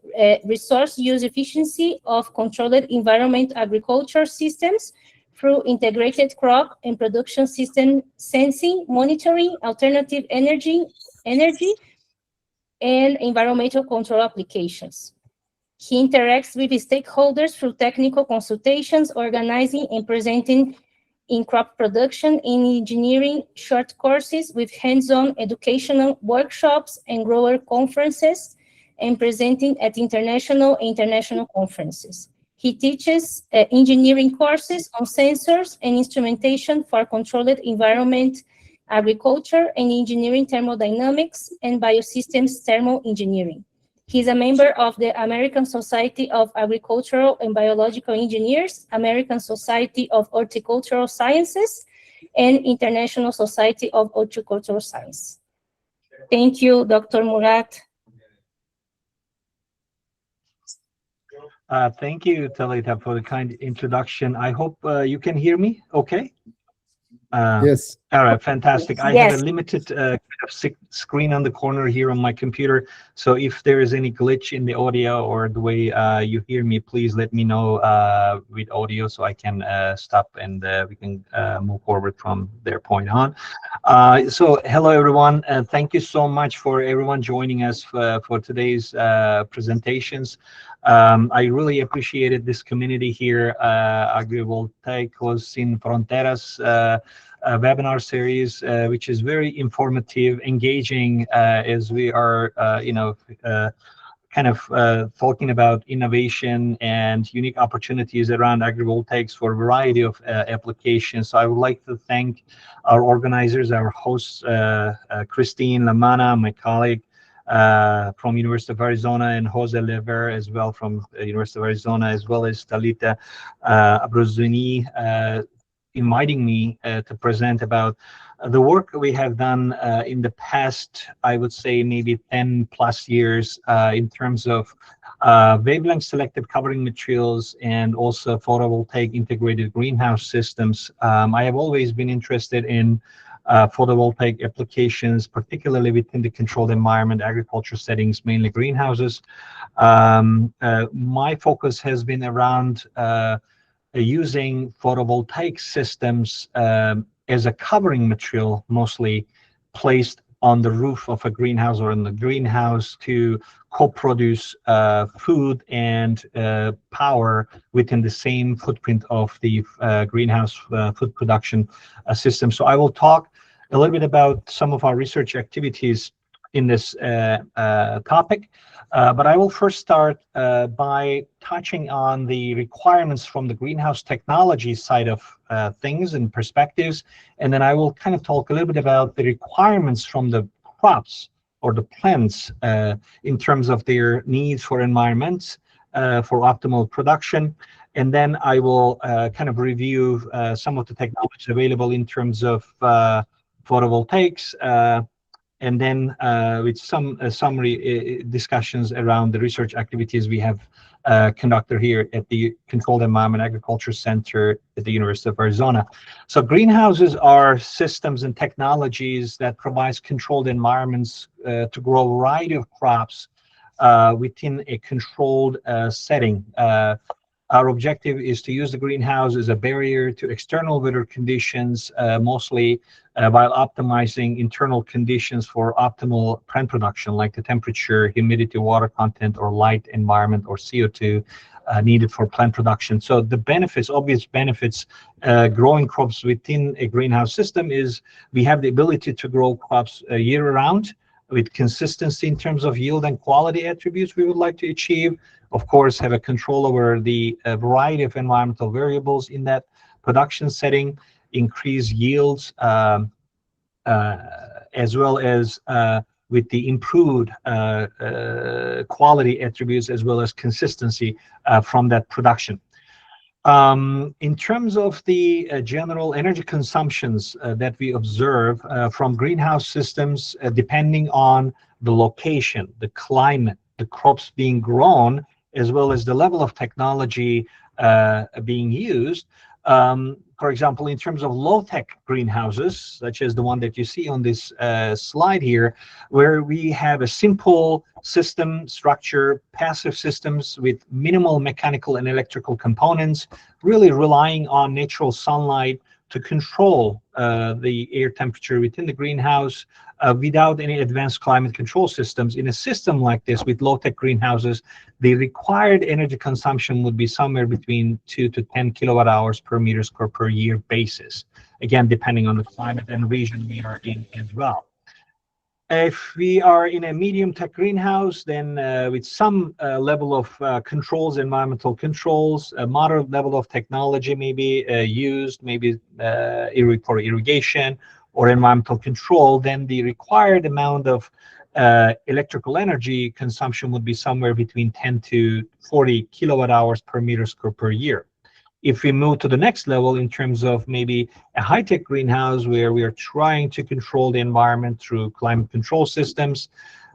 resource use efficiency of controlled environment agriculture systems through integrated crop and production system sensing, monitoring, alternative energy, and environmental control applications. He interacts with stakeholders through technical consultations, organizing and presenting in crop production, in engineering short courses with hands-on educational workshops and grower conferences, and presenting at international conferences. He teaches engineering courses on sensors and instrumentation for controlled environment agriculture and engineering thermodynamics and biosystems thermal engineering. He's a member of the American Society of Agricultural and Biological Engineers, American Society of Horticultural Sciences, and International Society of Horticultural Science. Thank you, Dr. Murat. Thank you, Talita, for the kind introduction. I hope you can hear me okay? Yes. All right, fantastic. I Yes. have a limited screen on the corner here on my computer, so if there is any glitch in the audio or the way you hear me, please let me know with audio so I can stop and we can move forward from their point on. So hello, everyone. Thank you so much for everyone joining us for today's presentations. I really appreciated this community here, Agrivoltaics Sin Fronteras webinar series, which is very informative, engaging, as we are, kind of talking about innovation and unique opportunities around agrivoltaics for a variety of applications. So I would like to thank our organizers, our hosts, Christine Lamana, my colleague, from University of Arizona, and Jose Lever as well from University of Arizona, as well as Talita Abruzuni, inviting me to present about the work we have done in the past, I would say maybe 10 plus years in terms of wavelength selective covering materials and also photovoltaic integrated greenhouse systems. I have always been interested in photovoltaic applications, particularly within the controlled environment agriculture settings, mainly greenhouses. My focus has been around using photovoltaic systems as a covering material, mostly placed on the roof of a greenhouse or in the greenhouse to co-produce food and power within the same footprint of the greenhouse food production system. So I will talk a little bit about some of our research activities in this topic. But I will first start by touching on the requirements from the greenhouse technology side of things and perspectives. And then I will kind of talk a little bit about the requirements from the crops or the plants in terms of their needs for environments, for optimal production. And then I will kind of review some of the technologies available in terms of photovoltaics, and then with some summary discussions around the research activities we have conducted here at the Controlled Environment Agriculture Center at the University of Arizona. So greenhouses are systems and technologies that provides controlled environments to grow a variety of crops within a controlled setting. Our objective is to use the greenhouse as a barrier to external weather conditions, mostly while optimizing internal conditions for optimal plant production, like the temperature, humidity, water content, or light environment, or CO2 needed for plant production. So the benefits, obvious benefits, growing crops within a greenhouse system is we have the ability to grow crops year-round with consistency in terms of yield and quality attributes we would like to achieve. Of course, have a control over the variety of environmental variables in that production setting, increase yields, as well as with the improved quality attributes as well as consistency from that production. In terms of the general energy consumptions that we observe from greenhouse systems, depending on the location, the climate, the crops being grown, as well as the level of technology being used. For example, in terms of low-tech greenhouses, such as the one that you see on this slide here, where we have a simple system structure, passive systems with minimal mechanical and electrical components, really relying on natural sunlight to control the air temperature within the greenhouse without any advanced climate control systems. In a system like this with low-tech greenhouses, the required energy consumption would be somewhere between 2 to 10 kilowatt hours per meter square per year basis, again, depending on the climate and region we are in as well. If we are in a medium tech greenhouse, then with some level of controls, environmental controls, a moderate level of technology may be used, maybe for irrigation or environmental control, then the required amount of electrical energy consumption would be somewhere between 10 to 40 kilowatt hours per meter square per year. If we move to the next level in terms of maybe a high-tech greenhouse where we are trying to control the environment through climate control systems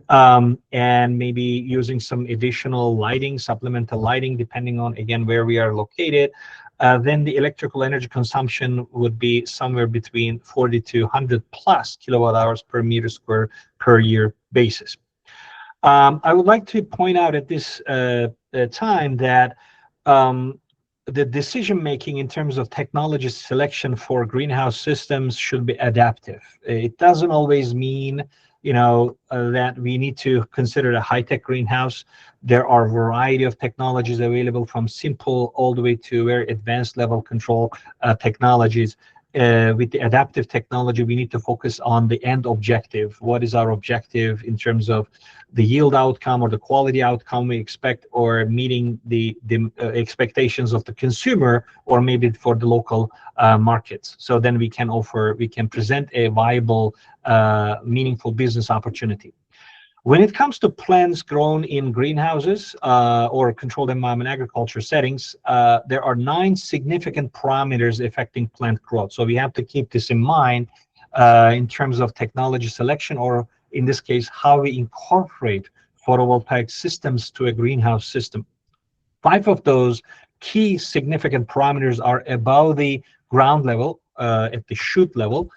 and maybe using some additional lighting, supplemental lighting, depending on, again, where we are located, then the electrical energy consumption would be somewhere between 40 to 100 plus kilowatt hours per meter square per year basis. I would like to point out at this time that the decision-making in terms of technology selection for greenhouse systems should be adaptive. It doesn't always mean, that we need to consider a high-tech greenhouse. There are a variety of technologies available from simple all the way to very advanced level control technologies. With the adaptive technology, we need to focus on the end objective. What is our objective in terms of the yield outcome or the quality outcome we expect, or meeting the expectations of the consumer, or maybe for the local markets. So then we can present a viable, meaningful business opportunity. When it comes to plants grown in greenhouses or controlled environment agriculture settings, there are 9 significant parameters affecting plant growth. So we have to keep this in mind in terms of technology selection, or in this case, how we incorporate photovoltaic systems to a greenhouse system. 5 of those key significant parameters are above the ground level, at the shoot level,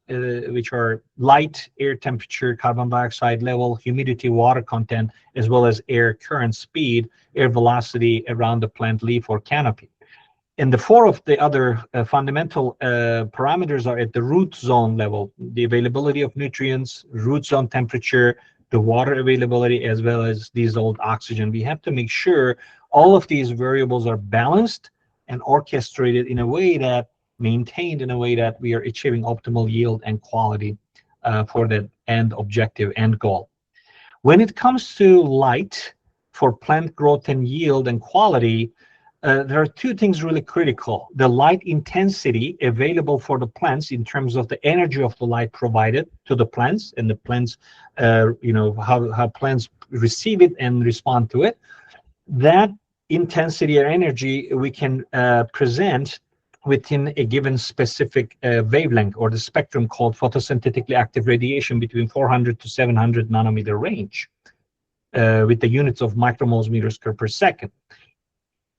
which are light, air temperature, carbon dioxide level, humidity, water content, as well as air current speed, air velocity around the plant leaf or canopy. And the 4 of the other fundamental parameters are at the root zone level: the availability of nutrients, root zone temperature, the water availability, as well as dissolved oxygen. We have to make sure all of these variables are balanced and orchestrated in a way that maintained in a way that we are achieving optimal yield and quality for the end objective, end goal. When it comes to light for plant growth and yield and quality, there are 2 things really critical: the light intensity available for the plants in terms of the energy of the light provided to the plants, and the plants, how plants receive it and respond to it. That intensity or energy we can present within a given specific wavelength or the spectrum called photosynthetically active radiation between 400 to 700 nanometer range with the units of micromoles meters per second.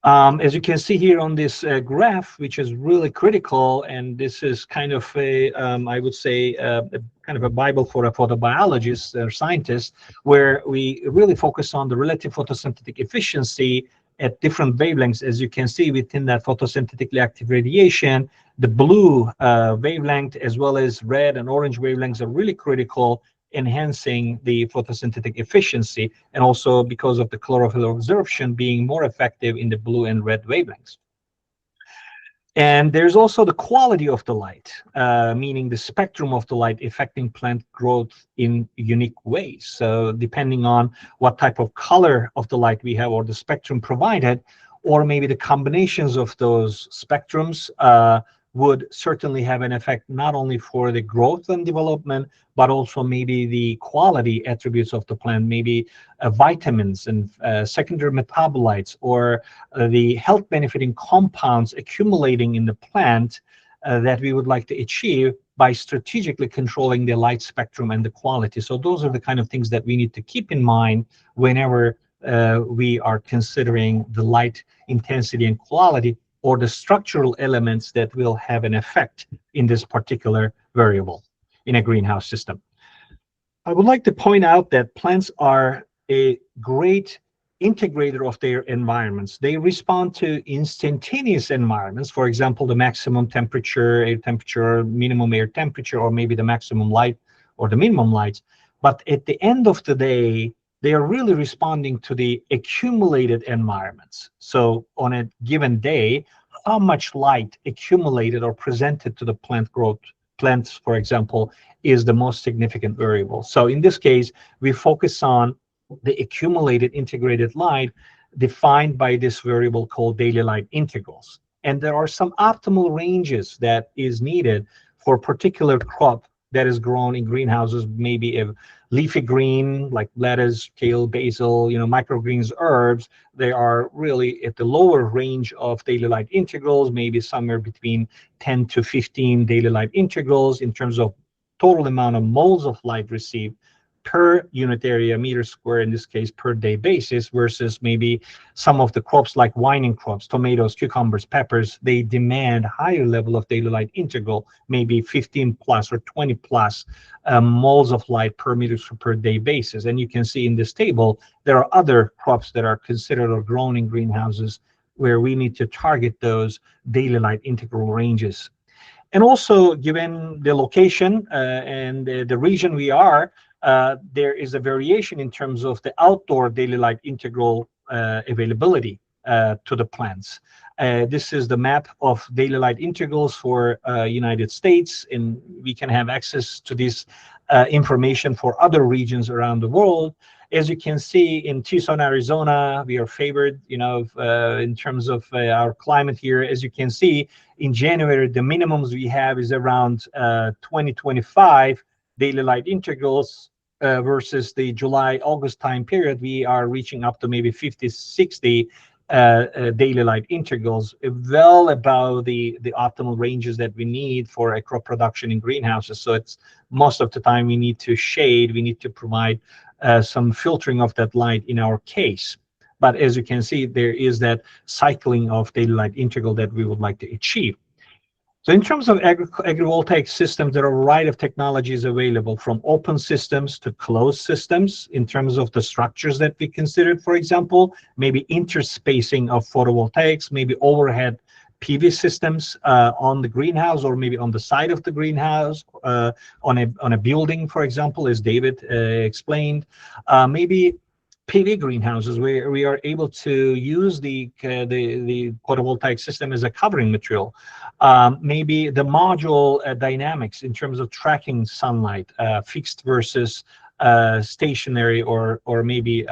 As you can see here on this graph, which is really critical, and this is kind of a, I would say, kind of a Bible for a photobiologist or scientist, where we really focus on the relative photosynthetic efficiency at different wavelengths. As you can see within that photosynthetically active radiation, the blue wavelength as well as red and orange wavelengths are really critical, enhancing the photosynthetic efficiency, and also because of the chlorophyll absorption being more effective in the blue and red wavelengths. And there's also the quality of the light, meaning the spectrum of the light affecting plant growth in unique ways. So depending on what type of color of the light we have or the spectrum provided, or maybe the combinations of those spectrums would certainly have an effect not only for the growth and development, but also maybe the quality attributes of the plant, maybe vitamins and secondary metabolites, or the health benefiting compounds accumulating in the plant that we would like to achieve by strategically controlling the light spectrum and the quality. So those are the kind of things that we need to keep in mind whenever we are considering the light intensity and quality, or the structural elements that will have an effect in this particular variable in a greenhouse system. I would like to point out that plants are a great integrator of their environments. They respond to instantaneous environments, for example, the maximum temperature, air temperature, minimum air temperature, or maybe the maximum light or the minimum light. But at the end of the day, they are really responding to the accumulated environments. So on a given day, how much light accumulated or presented to the plant growth, plants, for example, is the most significant variable. So in this case, we focus on the accumulated integrated light defined by this variable called daily light integrals. And there are some optimal ranges that is needed for a particular crop that is grown in greenhouses, maybe a leafy green like lettuce, kale, basil, microgreens, herbs. They are really at the lower range of daily light integrals, maybe somewhere between 10 to 15 daily light integrals in terms of total amount of moles of light received per unit area meter square, in this case per day basis, versus maybe some of the crops like vining crops, tomatoes, cucumbers, peppers, they demand higher level of daily light integral, maybe 15 plus or 20 plus moles of light per meter per day basis. And you can see in this table, there are other crops that are considered or grown in greenhouses where we need to target those daily light integral ranges. And also, given the location and the region we are, there is a variation in terms of the outdoor daily light integral availability to the plants. This is the map of daily light integrals for United States, and we can have access to this information for other regions around the world. As you can see in Tucson, Arizona, we are favored, in terms of our climate here. As you can see, in January, the minimums we have is around 20-25 daily light integrals versus the July-August time period. We are reaching up to maybe 50-60 daily light integrals, well above the optimal ranges that we need for a crop production in greenhouses. So it's most of the time we need to shade, we need to provide some filtering of that light in our case. But as you can see, there is that cycling of daily light integral that we would like to achieve. So in terms of agrivoltaic systems, there are a variety of technologies available, from open systems to closed systems. In terms of the structures that we considered, for example, maybe interspacing of photovoltaics, maybe overhead PV systems on the greenhouse, or maybe on the side of the greenhouse, on a building, for example, as David explained. Maybe PV greenhouses where we are able to use the photovoltaic system as a covering material. Maybe the module dynamics in terms of tracking sunlight, fixed versus stationary, or maybe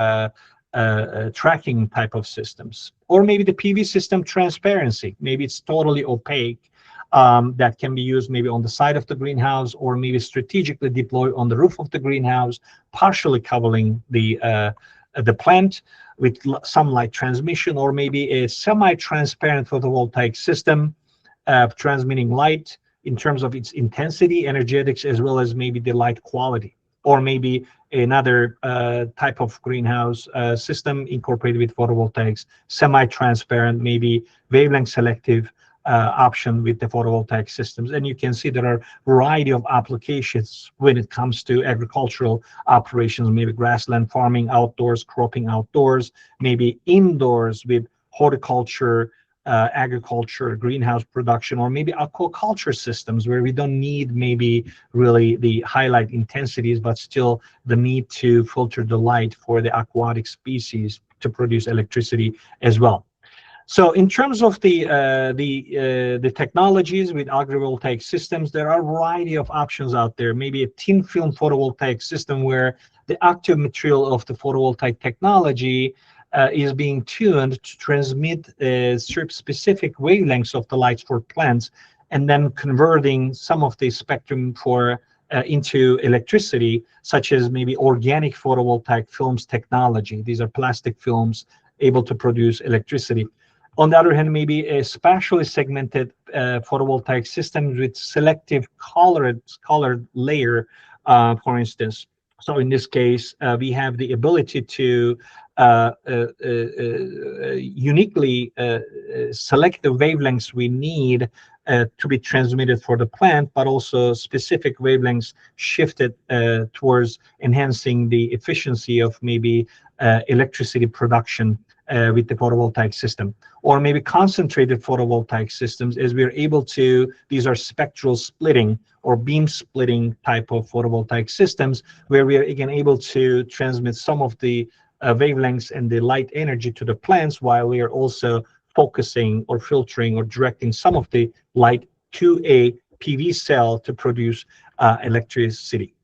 tracking type of systems. Or maybe the PV system transparency. Maybe it's totally opaque. That can be used maybe on the side of the greenhouse, or maybe strategically deployed on the roof of the greenhouse, partially covering the plant with some light transmission, or maybe a semi-transparent photovoltaic system transmitting light in terms of its intensity, energetics, as well as maybe the light quality. Or maybe another type of greenhouse system incorporated with photovoltaics, semi-transparent, maybe wavelength selective option with the photovoltaic systems. And you can see there are a variety of applications when it comes to agricultural operations, maybe grassland farming outdoors, cropping outdoors, maybe indoors with horticulture, agriculture, greenhouse production, or maybe aquaculture systems where we don't need maybe really the highlight intensities, but still the need to filter the light for the aquatic species to produce electricity as well. So in terms of the technologies with agrivoltaic systems, there are a variety of options out there. Maybe a thin film photovoltaic system where the active material of the photovoltaic technology is being tuned to transmit specific wavelengths of the lights for plants, and then converting some of the spectrum for into electricity, such as maybe organic photovoltaic films technology. These are plastic films able to produce electricity. On the other hand, maybe a spatially segmented photovoltaic system with selective colored layer, for instance. So in this case, we have the ability to uniquely selective wavelengths we need to be transmitted for the plant, but also specific wavelengths shifted towards enhancing the efficiency of maybe electricity production with the photovoltaic system, or maybe concentrated photovoltaic systems, as we're able to, these are spectral splitting or beam splitting type of photovoltaic systems, where we are again able to transmit some of the wavelengths and the light energy to the plants, while we are also focusing or filtering or directing some of the light to a PV cell to produce electricity.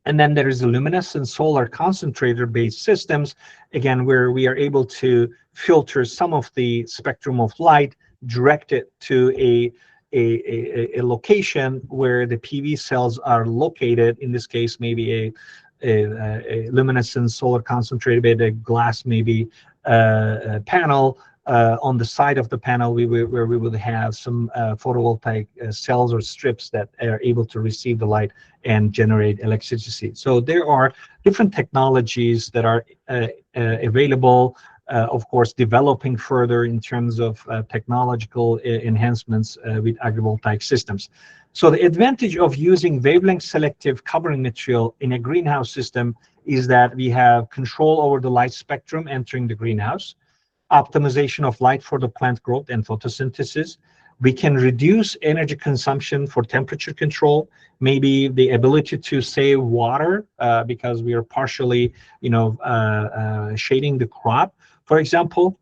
And then there is the luminescent solar concentrator-based systems, again, where we are able to filter some of the spectrum of light, direct it to a location where the PV cells are located. In this case, maybe a luminescent solar concentrator, a glass maybe panel. On the side of the panel, where we would have some photovoltaic cells or strips that are able to receive the light and generate electricity. So there are different technologies that are available, of course, developing further in terms of technological enhancements with agrivoltaic systems. So the advantage of using wavelength selective covering material in a greenhouse system is that we have control over the light spectrum entering the greenhouse, optimization of light for the plant growth and photosynthesis. We can reduce energy consumption for temperature control, maybe the ability to save water because we are partially, shading the crop, for example,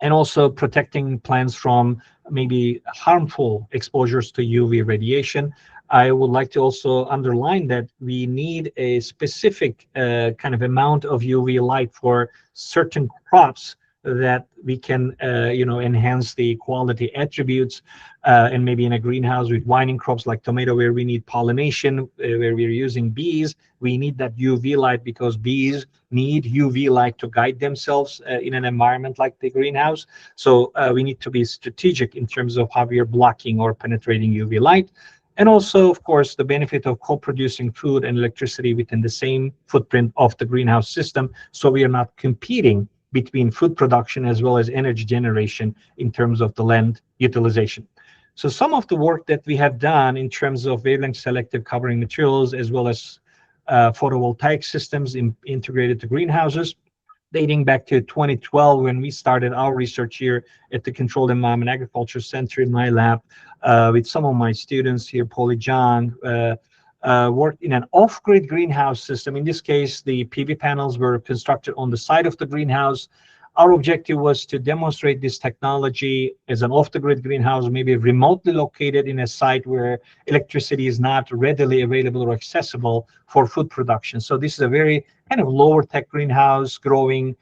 and also protecting plants from maybe harmful exposures to UV radiation. I would like to also underline that we need a specific kind of amount of UV light for certain crops that we can, enhance the quality attributes, and maybe in a greenhouse with vining crops like tomato, where we need pollination, where we're using bees, we need that UV light because bees need UV light to guide themselves in an environment like the greenhouse. So we need to be strategic in terms of how we are blocking or penetrating UV light. And also, of course, the benefit of co-producing food and electricity within the same footprint of the greenhouse system, so we are not competing between food production as well as energy generation in terms of the land utilization. So some of the work that we have done in terms of wavelength selective covering materials, as well as photovoltaic systems integrated to greenhouses, dating back to 2012 when we started our research here at the Controlled Environment Agriculture Center in my lab with some of my students here, Polly John, worked in an off-grid greenhouse system. In this case, the PV panels were constructed on the side of the greenhouse. Our objective was to demonstrate this technology as an off-the-grid greenhouse, maybe remotely located in a site where electricity is not readily available or accessible for food production. So this is a very kind of lower tech greenhouse growing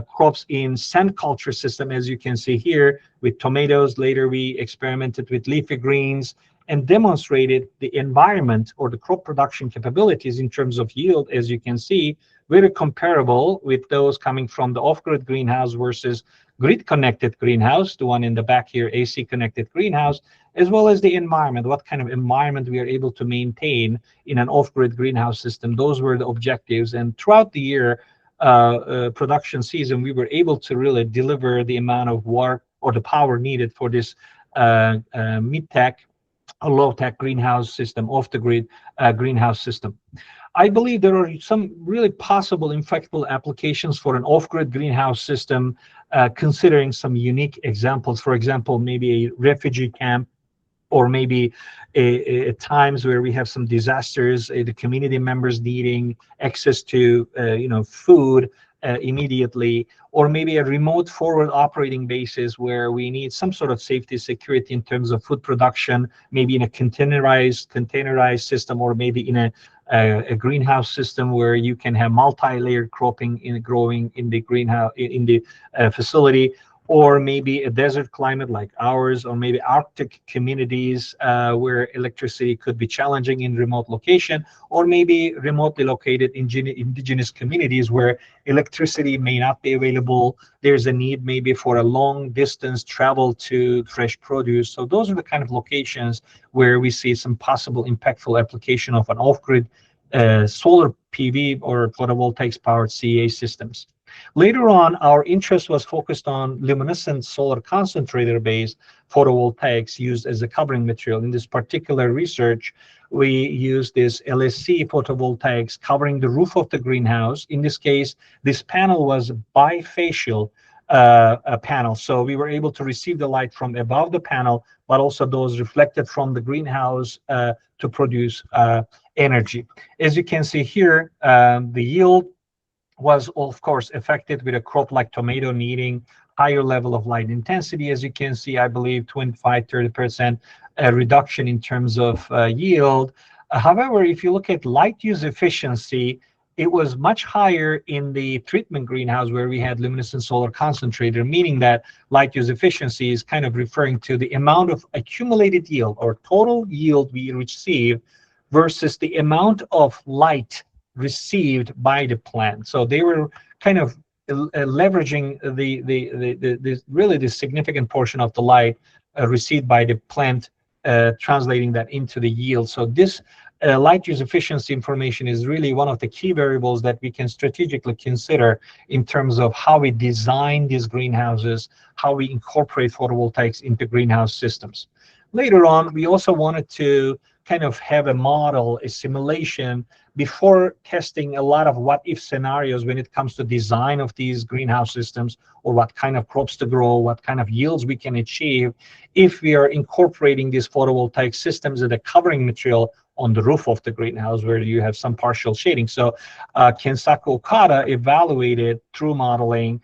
crops in sand culture system, as you can see here, with tomatoes. Later, we experimented with leafy greens and demonstrated the environment or the crop production capabilities in terms of yield, as you can see, very comparable with those coming from the off-grid greenhouse versus grid-connected greenhouse, the one in the back here, AC-connected greenhouse, as well as the environment, what kind of environment we are able to maintain in an off-grid greenhouse system. Those were the objectives. And throughout the year, production season, we were able to really deliver the amount of work or the power needed for this mid-tech, a low-tech greenhouse system, off-the-grid greenhouse system. I believe there are some really possible impactful applications for an off-grid greenhouse system, considering some unique examples. For example, maybe a refugee camp, or maybe at times where we have some disasters, the community members needing access to food immediately, or maybe a remote forward operating basis where we need some sort of safety security in terms of food production, maybe in a containerized system, or maybe in a greenhouse system where you can have multi-layered cropping growing in the greenhouse in the facility, or maybe a desert climate like ours, or maybe Arctic communities where electricity could be challenging in remote location, or maybe remotely located indigenous communities where electricity may not be available. There's a need maybe for a long distance travel to fresh produce. So those are the kind of locations where we see some possible impactful application of an off-grid solar PV or photovoltaics powered CEA systems. Later on, our interest was focused on luminescent solar concentrator-based photovoltaics used as a covering material. In this particular research, we used this LSC photovoltaics covering the roof of the greenhouse. In this case, this panel was bifacial panel. So we were able to receive the light from above the panel, but also those reflected from the greenhouse to produce energy. As you can see here, the yield was, of course, affected with a crop like tomato needing higher level of light intensity. As you can see, I believe 25–30% reduction in terms of yield. However, if you look at light use efficiency, it was much higher in the treatment greenhouse where we had luminescent solar concentrator, meaning that light use efficiency is kind of referring to the amount of accumulated yield or total yield we receive versus the amount of light received by the plant. So they were kind of leveraging really the significant portion of the light received by the plant, translating that into the yield. So this light use efficiency information is really one of the key variables that we can strategically consider in terms of how we design these greenhouses, how we incorporate photovoltaics into greenhouse systems. Later on, we also wanted to kind of have a model, a simulation, before testing a lot of what-if scenarios when it comes to design of these greenhouse systems, or what kind of crops to grow, what kind of yields we can achieve if we are incorporating these photovoltaic systems as a covering material on the roof of the greenhouse where you have some partial shading. So Kensaku Okada evaluated through modeling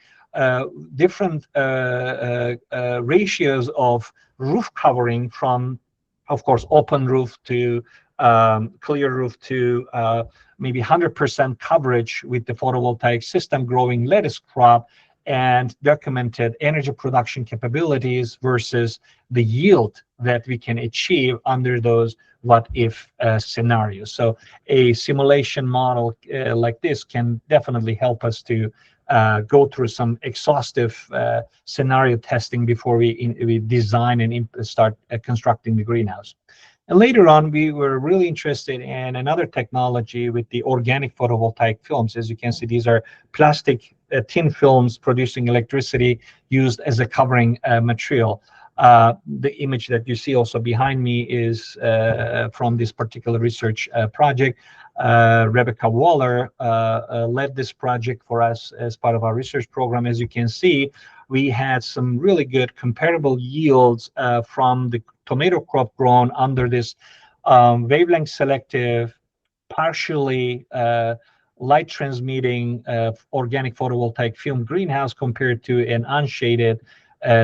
different ratios of roof covering from, of course, open roof to clear roof to maybe 100% coverage with the photovoltaic system growing lettuce crop, and documented energy production capabilities versus the yield that we can achieve under those what-if scenarios. So a simulation model like this can definitely help us to go through some exhaustive scenario testing before we design and start constructing the greenhouse. And later on, we were really interested in another technology with the organic photovoltaic films. As you can see, these are plastic thin films producing electricity used as a covering material. The image that you see also behind me is from this particular research project. Rebecca Waller led this project for us as part of our research program. As you can see, we had some really good comparable yields from the tomato crop grown under this wavelength selective, partially light transmitting organic photovoltaic film greenhouse compared to an unshaded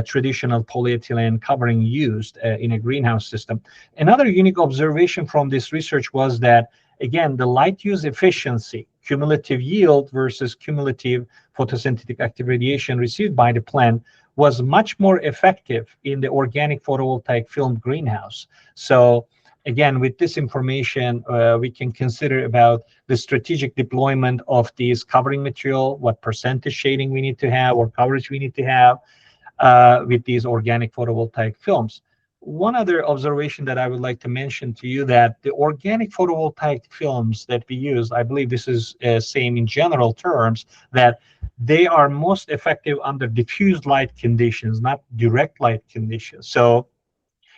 traditional polyethylene covering used in a greenhouse system. Another unique observation from this research was that, again, the light use efficiency, cumulative yield versus cumulative photosynthetic active radiation received by the plant, was much more effective in the organic photovoltaic film greenhouse. So again, with this information, we can consider about the strategic deployment of these covering material, what percentage shading we need to have or coverage we need to have with these organic photovoltaic films. One other observation that I would like to mention to you, that the organic photovoltaic films that we use, I believe this is same in general terms, that they are most effective under diffuse light conditions, not direct light conditions. So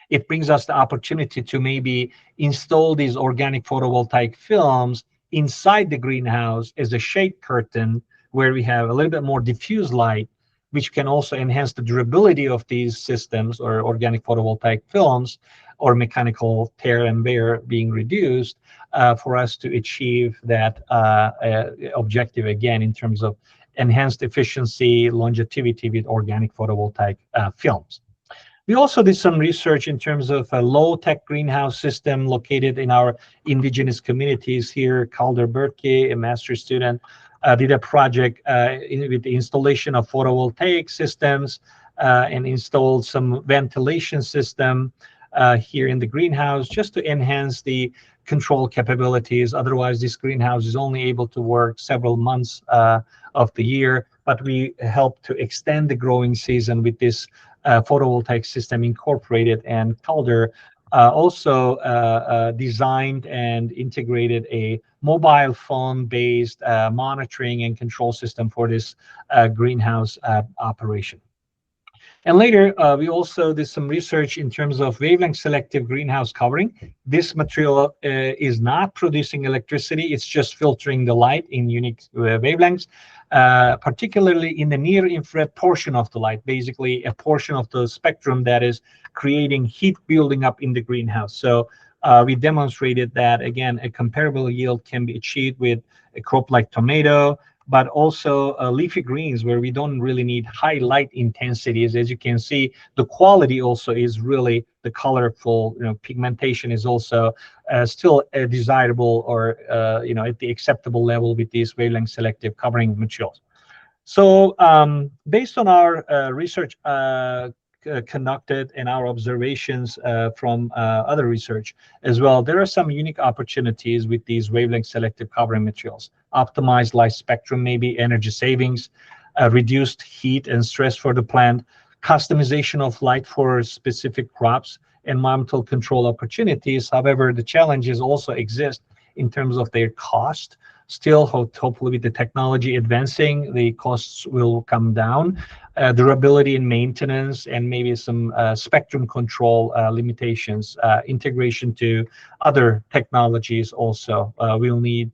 it brings us the opportunity to maybe install these organic photovoltaic films inside the greenhouse as a shade curtain, where we have a little bit more diffuse light, which can also enhance the durability of these systems or organic photovoltaic films, or mechanical tear and wear being reduced for us to achieve that objective again in terms of enhanced efficiency, longevity with organic photovoltaic films. We also did some research in terms of a low-tech greenhouse system located in our indigenous communities here. Calder Bertke, a master's student, did a project with the installation of photovoltaic systems and installed some ventilation system here in the greenhouse just to enhance the control capabilities. Otherwise, this greenhouse is only able to work several months of the year, but we help to extend the growing season with this photovoltaic system incorporated, and Calder also designed and integrated a mobile phone-based monitoring and control system for this greenhouse operation. And later, we also did some research in terms of wavelength selective greenhouse covering. This material is not producing electricity, it's just filtering the light in unique wavelengths, particularly in the near infrared portion of the light, basically a portion of the spectrum that is creating heat building up in the greenhouse. So we demonstrated that, again, a comparable yield can be achieved with a crop like tomato, but also leafy greens where we don't really need high light intensities. As you can see, the quality also is really the colorful, pigmentation is also still desirable or, at the acceptable level with these wavelength selective covering materials. So based on our research conducted and our observations from other research as well, there are some unique opportunities with these wavelength selective covering materials. Optimized light spectrum, maybe energy savings, reduced heat and stress for the plant, customization of light for specific crops, environmental control opportunities. However, the challenges also exist in terms of their cost. Still, hopefully with the technology advancing, the costs will come down. Durability and maintenance, and maybe some spectrum control limitations, integration to other technologies also. We'll need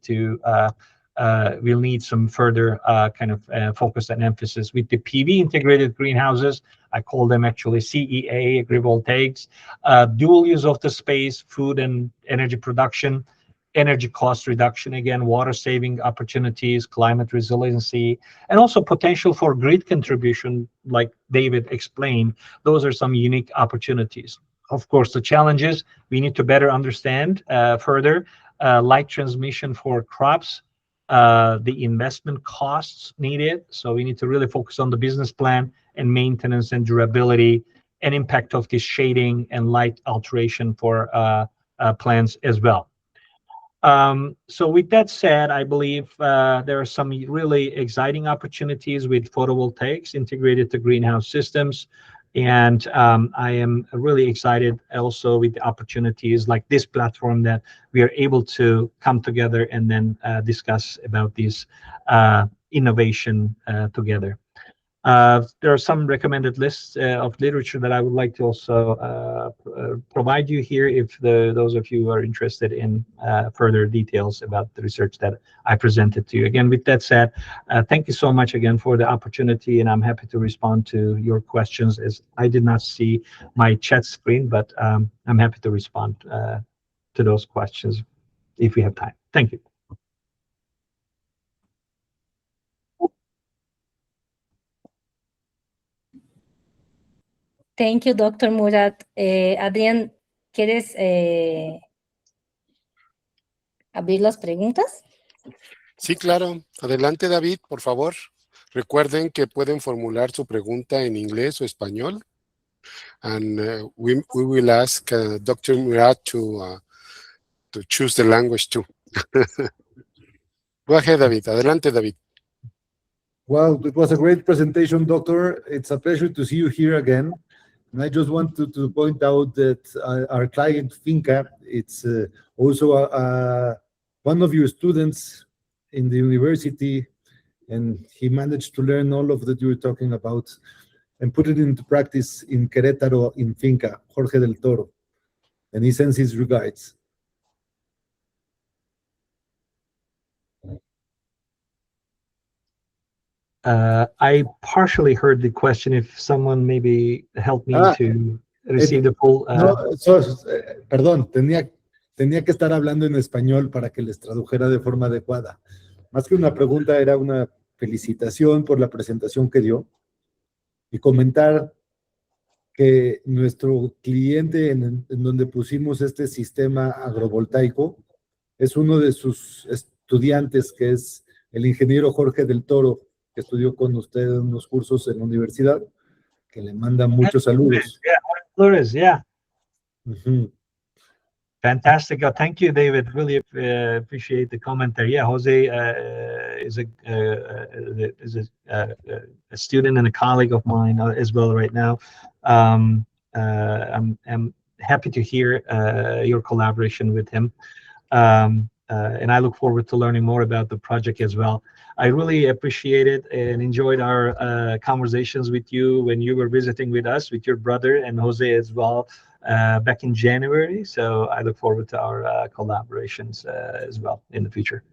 some further kind of focus and emphasis with the PV integrated greenhouses. I call them actually CEA agrivoltaics. Dual use of the space, food and energy production, energy cost reduction, again, water saving opportunities, climate resiliency, and also potential for grid contribution, like David explained. Those are some unique opportunities. Of course, the challenges, we need to better understand further light transmission for crops, the investment costs needed. So we need to really focus on the business plan and maintenance and durability and impact of this shading and light alteration for plants as well. So with that said, I believe there are some really exciting opportunities with photovoltaics integrated to greenhouse systems. And I am really excited also with the opportunities like this platform that we are able to come together and then discuss about this innovation together. There are some recommended lists of literature that I would like to also provide you here if those of you who are interested in further details about the research that I presented to you. Again, with that said, thank you so much again for the opportunity, and I'm happy to respond to your questions, as I did not see my chat screen, but I'm happy to respond to those questions if we have time. Thank you. Thank you, Dr. Murat. Adrián, ¿quieres abrir las preguntas? Sí, claro. Adelante, David, por favor. Recuerden que pueden formular su pregunta en inglés o español. And we will ask Dr. Murat to choose the language too. Go ahead, David. Adelante, David. Well, it was a great presentation, Doctor. It's a pleasure to see you here again. And I just want to point out that our client, Finca, it's also one of your students in the university, and he managed to learn all of that you were talking about and put it into practice in Querétaro, in Finca, Jorge del Toro. And he sends his regards. I partially heard the question. If someone maybe help me to receive the full... No, perdón, tenía que estar hablando en español para que les tradujera de forma adecuada. Más que una pregunta, era una felicitación por la presentación que dio y comentar que nuestro cliente en donde pusimos este sistema agrovoltaico es uno de sus estudiantes, que es el ingeniero Jorge del Toro, que estudió con usted en unos cursos en la universidad, que le manda muchos saludos. Flores, yeah. Uh-huh. Fantastic. Thank you, David. Really appreciate the comment there. Yeah, Jose is a student and a colleague of mine as well right now. I'm happy to hear your collaboration with him. And I look forward to learning more about the project as well. I really appreciate it and enjoyed our conversations with you when you were visiting with us, with your brother and Jose as well, back in January. So I look forward to our collaborations as well in the future.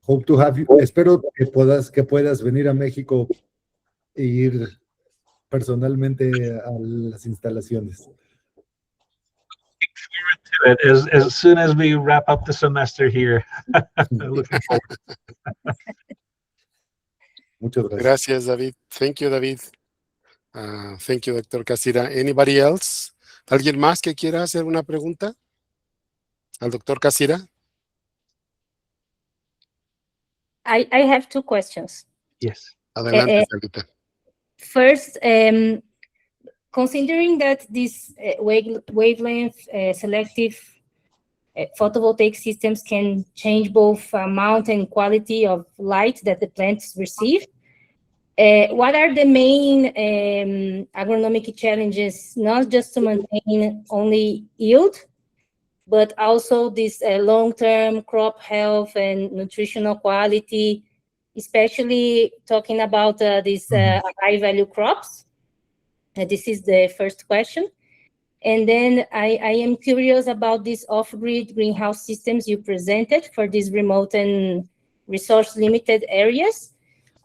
Hope to have you. Espero que puedas venir a México e ir personalmente a las instalaciones. Looking forward to it as soon as we wrap up the semester here. Looking forward. Muchas gracias. Gracias, David. Thank you, David. Thank you, Dr. Kacira. Anybody else? ¿Alguien más que quiera hacer una pregunta al doctor Kacira? I have two questions. Yes. Adelante, Salita. First, considering that this wavelength selective photovoltaic systems can change both amount and quality of light that the plants receive, what are the main agronomic challenges, not just to maintain only yield, but also this long-term crop health and nutritional quality, especially talking about these high-value crops? This is the first question. And then I am curious about these off-grid greenhouse systems you presented for these remote and resource-limited areas,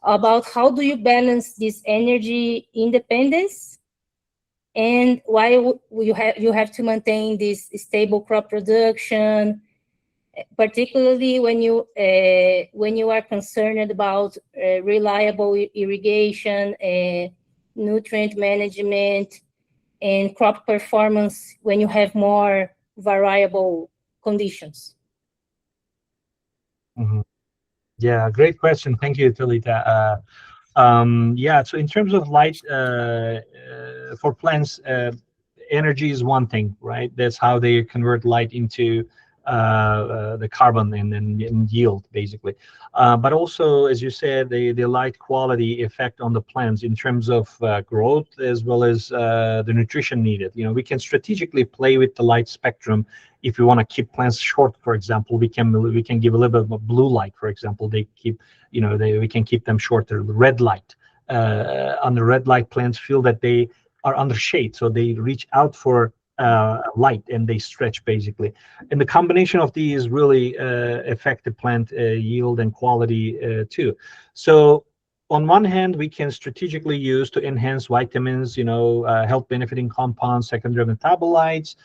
about how do you balance this energy independence and why you have to maintain this stable crop production, particularly when you are concerned about reliable irrigation, nutrient management, and crop performance when you have more variable conditions? Mm-hmm. Yeah, great question. Thank you, Talita. Yeah, so in terms of light for plants, energy is one thing, right? That's how they convert light into the carbon and yield, basically. But also, as you said, the light quality effect on the plants in terms of growth as well as the nutrition needed. You know, we can strategically play with the light spectrum. If we want to keep plants short, for example, we can give a little bit of blue light, for example. They keep, you know, we can keep them shorter. Red light. On the red light, plants feel that they are under shade, so they reach out for light and they stretch, basically. And the combination of these really affect the plant yield and quality too. So on one hand, we can strategically use to enhance vitamins, you know, health benefiting compounds, secondary metabolites.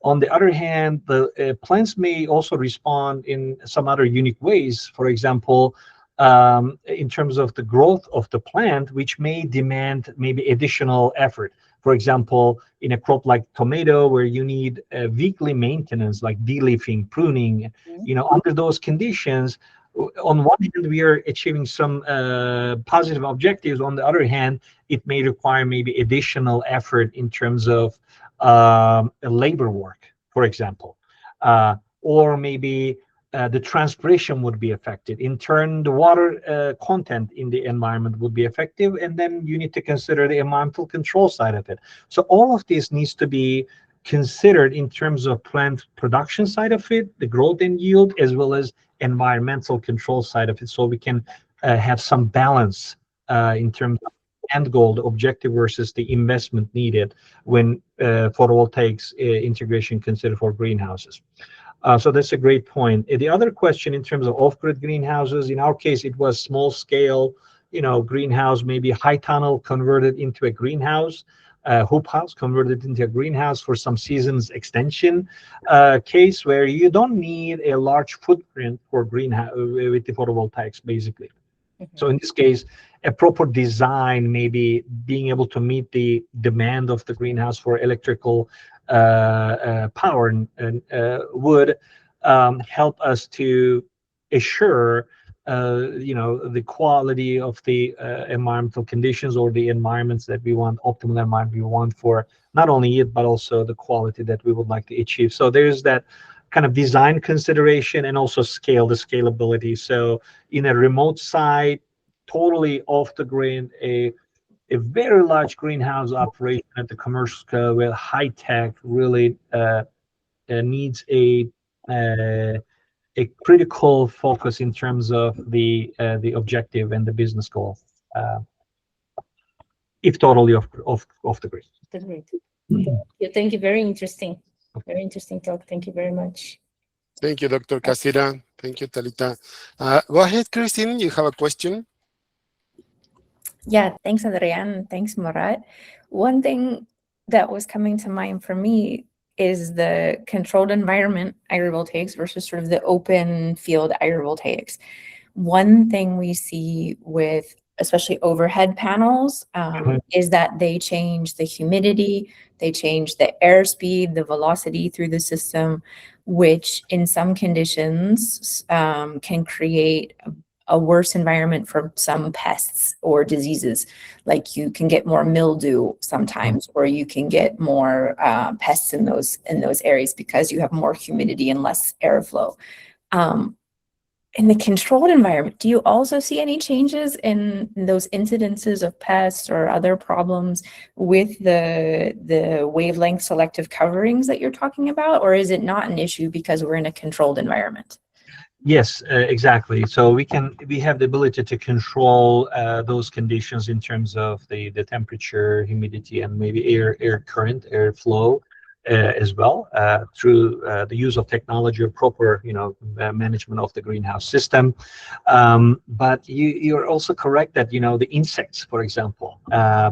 On the other hand, the plants may also respond in some other unique ways. For example, in terms of the growth of the plant, which may demand maybe additional effort. For example, in a crop like tomato, where you need weekly maintenance, like de-leafing, pruning, you know, under those conditions, on one hand, we are achieving some positive objectives. On the other hand, it may require maybe additional effort in terms of labor work, for example, or maybe the transpiration would be affected. In turn, the water content in the environment would be effective, and then you need to consider the environmental control side of it. So all of this needs to be considered in terms of plant production side of it, the growth and yield, as well as environmental control side of it, so we can have some balance in terms of end goal, the objective versus the investment needed when photovoltaics integration considered for greenhouses. So that's a great point. The other question in terms of off-grid greenhouses, in our case, it was small scale, you know, greenhouse, maybe high tunnel converted into a greenhouse, hoop house converted into a greenhouse for some seasons extension case where you don't need a large footprint for greenhouse with the photovoltaics, basically. So in this case, a proper design, maybe being able to meet the demand of the greenhouse for electrical power and would help us to assure, you know, the quality of the environmental conditions or the environments that we want, optimal environment we want for not only it, but also the quality that we would like to achieve. So there's that kind of design consideration and also scale, the scalability. So in a remote site, totally off the grid, a a very large greenhouse operation at the commercial scale with high tech really needs a critical focus in terms of the objective and the business goal, if totally off the grid. Great. Thank you. Very interesting. Very interesting talk. Thank you very much. Thank you, Dr. Kacira. Thank you, Talita. Go ahead, Christine. You have a question? Yeah, thanks, Adrian. Thanks, Murat. One thing that was coming to mind for me is the controlled environment agrivoltaics versus sort of the open field agrivoltaics. One thing we see with especially overhead panels is that they change the humidity, they change the airspeed, the velocity through the system, which in some conditions can create a worse environment for some pests or diseases. Like you can get more mildew sometimes, or you can get more pests in those areas because you have more humidity and less airflow. In the controlled environment, do you also see any changes in those incidences of pests or other problems with the wavelength selective coverings that you're talking about, or is it not an issue because we're in a controlled environment? Yes, exactly. So we have the ability to control those conditions in terms of the temperature, humidity, and maybe air current, airflow as well through the use of technology or proper, management of the greenhouse system. But you're also correct that the insects, for example,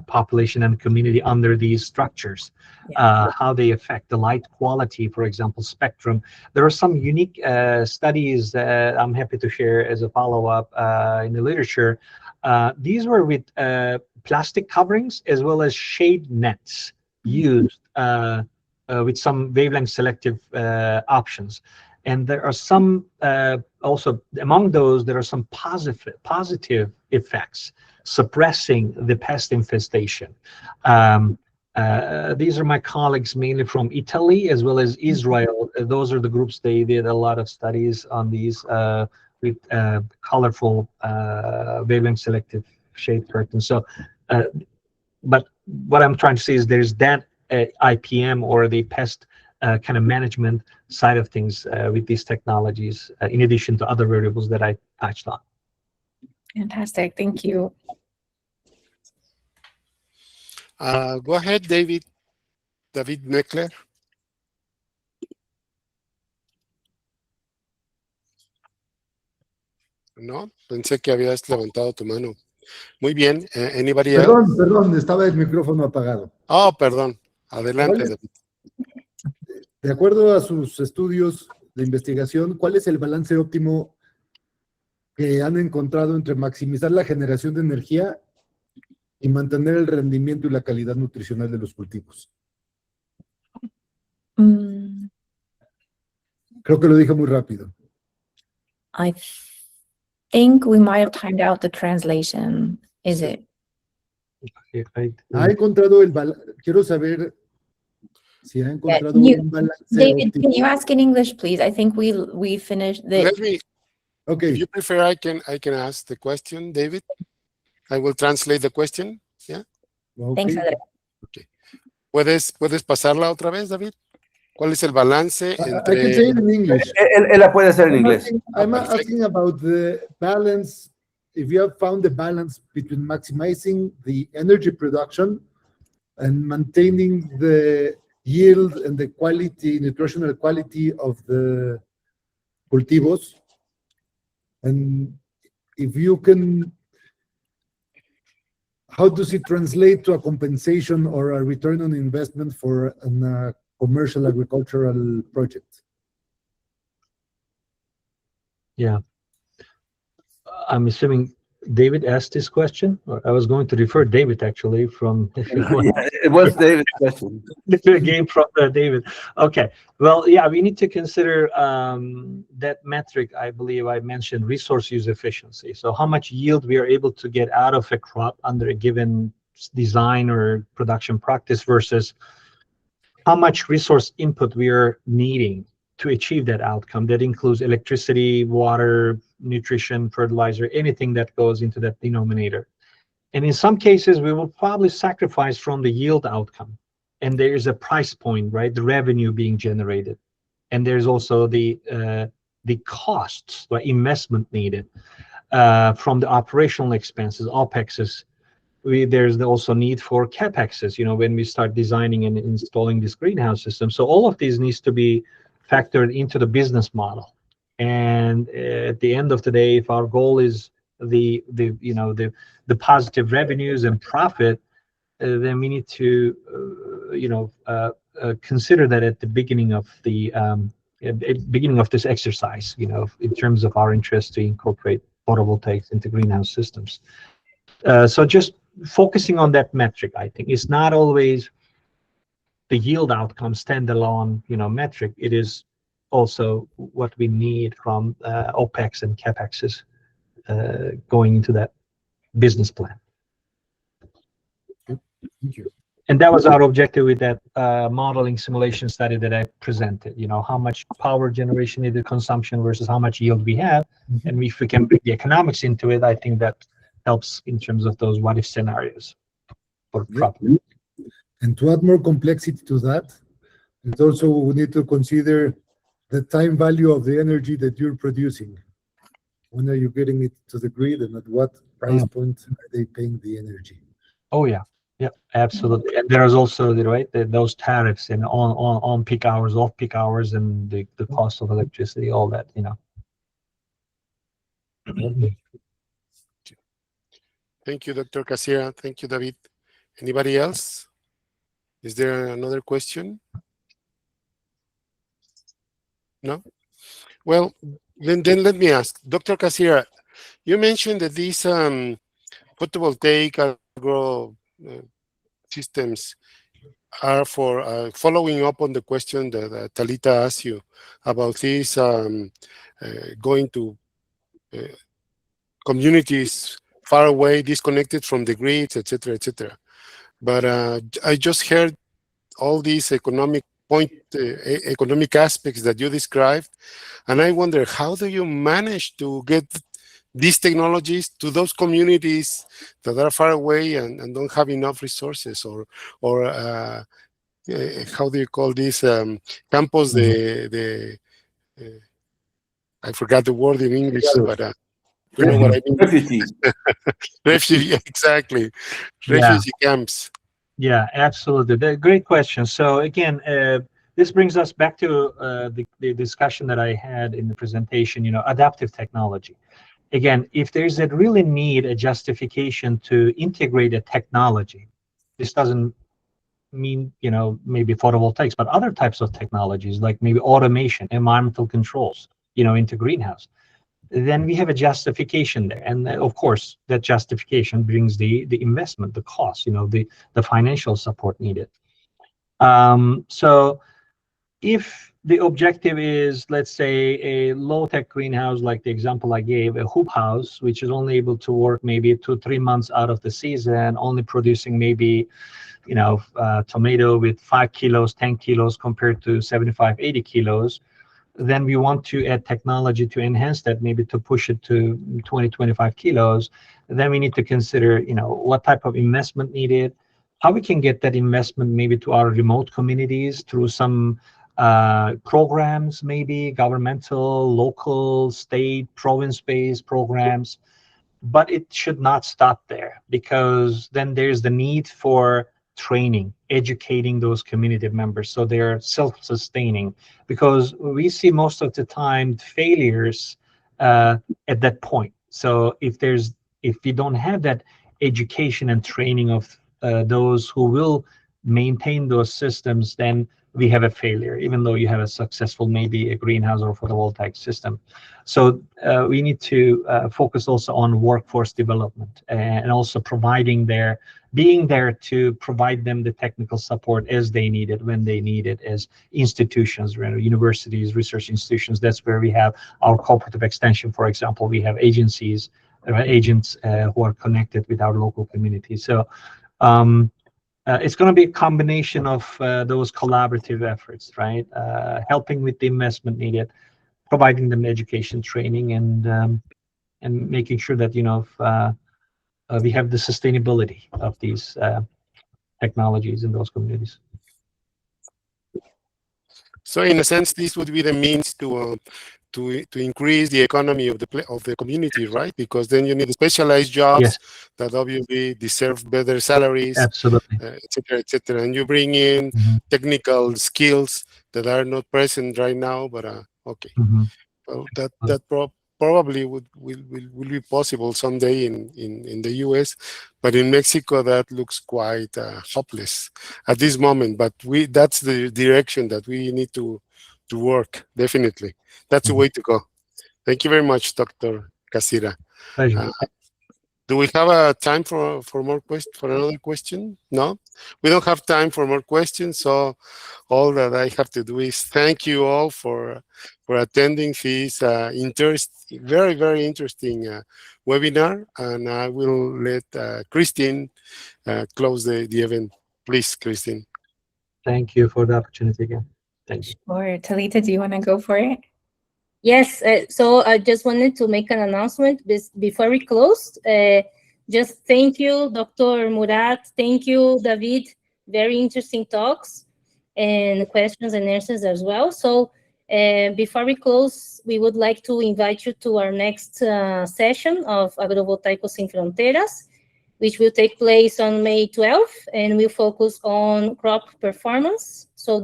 population and community under these structures. How they affect the light quality, for example, spectrum. There are some unique studies that I'm happy to share as a follow-up in the literature. These were with plastic coverings as well as shade nets used with some wavelength selective options. And there are some, also among those, there are some positive effects suppressing the pest infestation. These are my colleagues mainly from Italy as well as Israel. Those are the groups, they did a lot of studies on these with colorful wavelength selective shade curtains. So, but what I'm trying to say is there's that IPM or the pest kind of management side of things with these technologies, in addition to other variables that I touched on. Fantastic, thank you. Go ahead, David Mekler. No, pensé que habías levantado tu mano. Muy bien. Anybody else? Perdón, estaba el micrófono apagado. Oh, perdón. Adelante, David. De acuerdo a sus estudios de investigación, ¿cuál es el balance óptimo que han encontrado entre maximizar la generación de energía y mantener el rendimiento y la calidad nutricional de los cultivos? Creo que lo dije muy rápido. I think we might have timed out the translation. Is it? Ha encontrado el balance. Quiero saber si ha encontrado un balance David, óptimo. can you ask in English, please? I think we finished the. Let me. Okay. If you prefer, I can ask the question, David. I will translate the question. Yeah. Okay. Thanks, Adrián. Okay. ¿Puedes pasarla otra vez, David? ¿Cuál es el balance entre? I can say it in English. Él la puede hacer en inglés. I'm asking about the balance. If you have found the balance between maximizing the energy production and maintaining the yield and the quality, nutritional quality of the cultivos, and if you can, how does it translate to a compensation or a return on investment for a commercial agricultural project? Yeah. I'm assuming David asked this question. I was going to refer David actually from. It was David's question. Game from David. Okay. Well, yeah, we need to consider that metric. I believe I mentioned resource use efficiency. So how much yield we are able to get out of a crop under a given design or production practice versus how much resource input we are needing to achieve that outcome. That includes electricity, water, nutrition, fertilizer, anything that goes into that denominator. And in some cases, we will probably sacrifice from the yield outcome. And there's a price point, right? The revenue being generated. And there's also the costs, the investment needed from the operational expenses, OPEXs. There's also need for CapExes, you know, when we start designing and installing this greenhouse system. So all of these needs to be factored into the business model. And at the end of the day, if our goal is the positive revenues and profit, then we need to consider that at the beginning of this exercise, you know, in terms of our interest to incorporate photovoltaics into greenhouse systems. So just focusing on that metric, I think, is not always the yield outcome standalone, you know, metric. It is also what we need from OPEX and CapExes going into that business plan. Thank you. And that was our objective with that modeling simulation study that I presented. You know, how much power generation needed consumption versus how much yield we have. Mm-hmm. And if we can bring the economics into it, I think that helps in terms of those what-if scenarios for property. And to add more complexity to that, it's also we need to consider the time value of the energy that you're producing. When are you getting it to the grid, and at what price point are they paying the energy? Oh yeah, yeah, absolutely. And there is also those tariffs and on peak hours, off peak hours, and the cost of electricity, all that, you know. Thank you, Dr. Kacira. Thank you, David. Anybody else? Is there another question? No? Well, then let me ask. Dr. Kacira, you mentioned that these photovoltaic agro systems are for following up on the question that Talita asked you about this going to communities far away, disconnected from the grids, etc., etc. But I just heard all these economic aspects that you described, and I wonder, how do you manage to get these technologies to those communities that are far away and don't have enough resources, or how do you call this, campos de I forgot the word in English, but you know what I mean. Refugee. Refugee, exactly. Refugee camps. Yeah, absolutely. Great question. So again, this brings us back to the discussion that I had in the presentation, you know, adaptive technology. Again, if there's a really need, a justification to integrate a technology, this doesn't mean, you know, maybe photovoltaics, but other types of technologies, like maybe automation, environmental controls, you know, into greenhouse, then we have a justification there. And of course, that justification brings the investment, the cost, you know, the financial support needed. So if the objective is, let's say, a low-tech greenhouse, like the example I gave, a hoop house, which is only able to work maybe 2-3 months out of the season, only producing maybe, you know, tomato with 5 kilos, 10 kilos compared to 75, 80 kilos, then we want to add technology to enhance that, maybe to push it to 20, 25 kilos. Then we need to consider, you know, what type of investment needed, how we can get that investment maybe to our remote communities through some programs, maybe governmental, local, state, province-based programs. But it should not stop there, because then there's the need for training, educating those community members so they're self-sustaining, because we see most of the time failures at that point. So if we don't have that education and training of those who will maintain those systems, then we have a failure, even though you have a successful, maybe a greenhouse or photovoltaic system. So we need to focus also on workforce development, and also being there to provide them the technical support as they need it, when they need it, as institutions, universities, research institutions. That's where we have our cooperative extension, for example. We have agents who are connected with our local community. So it's going to be a combination of those collaborative efforts, right? Helping with the investment needed, providing them education, training, and making sure that, you know, we have the sustainability of these technologies in those communities. So in a sense, this would be the means to increase the economy of the community, right? Because then you need specialized jobs Yes. that obviously deserve better salaries, Absolutely. et cetera, et cetera. And you bring in technical skills that are not present right now, but okay. Well, that probably will be possible someday in the US, but in Mexico that looks quite hopeless at this moment. But that's the direction that we need to work. Definitely, that's the way to go. Thank you very much, Dr. Kacira. Pleasure. Do we have time for more for another question? No, we don't have time for more questions. So all that I have to do is thank you all for attending this very, very interesting webinar. And I will let Christine close the event. Please, Christine. Thank you for the opportunity again. Thank you. Sure. Talita, do you want to go for it? Yes, so I just wanted to make an announcement before we close. Just thank you, Dr. Murat. Thank you, David. Very interesting talks and questions and answers as well. So before we close, we would like to invite you to our next session of Agrovoltaicos Sin Fronteras, which will take place on May 12th, and will focus on crop performance. So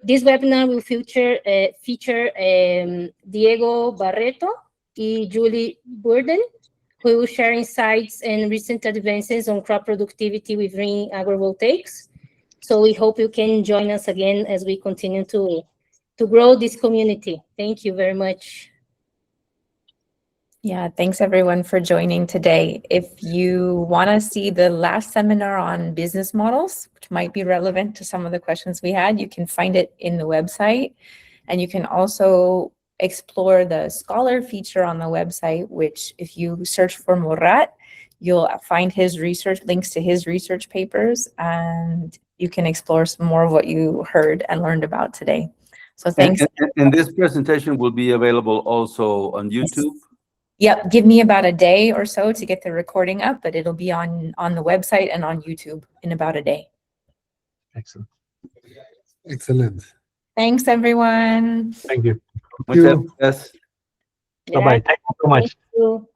this webinar will feature Diego Barreto and Julie Burden, who will share insights and recent advances on crop productivity with green agrivoltaics. So we hope you can join us again as we continue to grow this community. Thank you very much. Yeah, thanks everyone for joining today. If you want to see the last seminar on business models, which might be relevant to some of the questions we had, you can find it in the website. And you can also explore the scholar feature on the website, which if you search for Murat, you'll find his research, links to his research papers, and you can explore some more of what you heard and learned about today. So thanks. And this presentation will be available also on YouTube? Yep, give me about a day or so to get the recording up, but it'll be on the website and on YouTube in about a day. Excellent. Excellent. Thanks, everyone. Thank you. Muchas gracias. Bye-bye. Thank you so much. Thank you.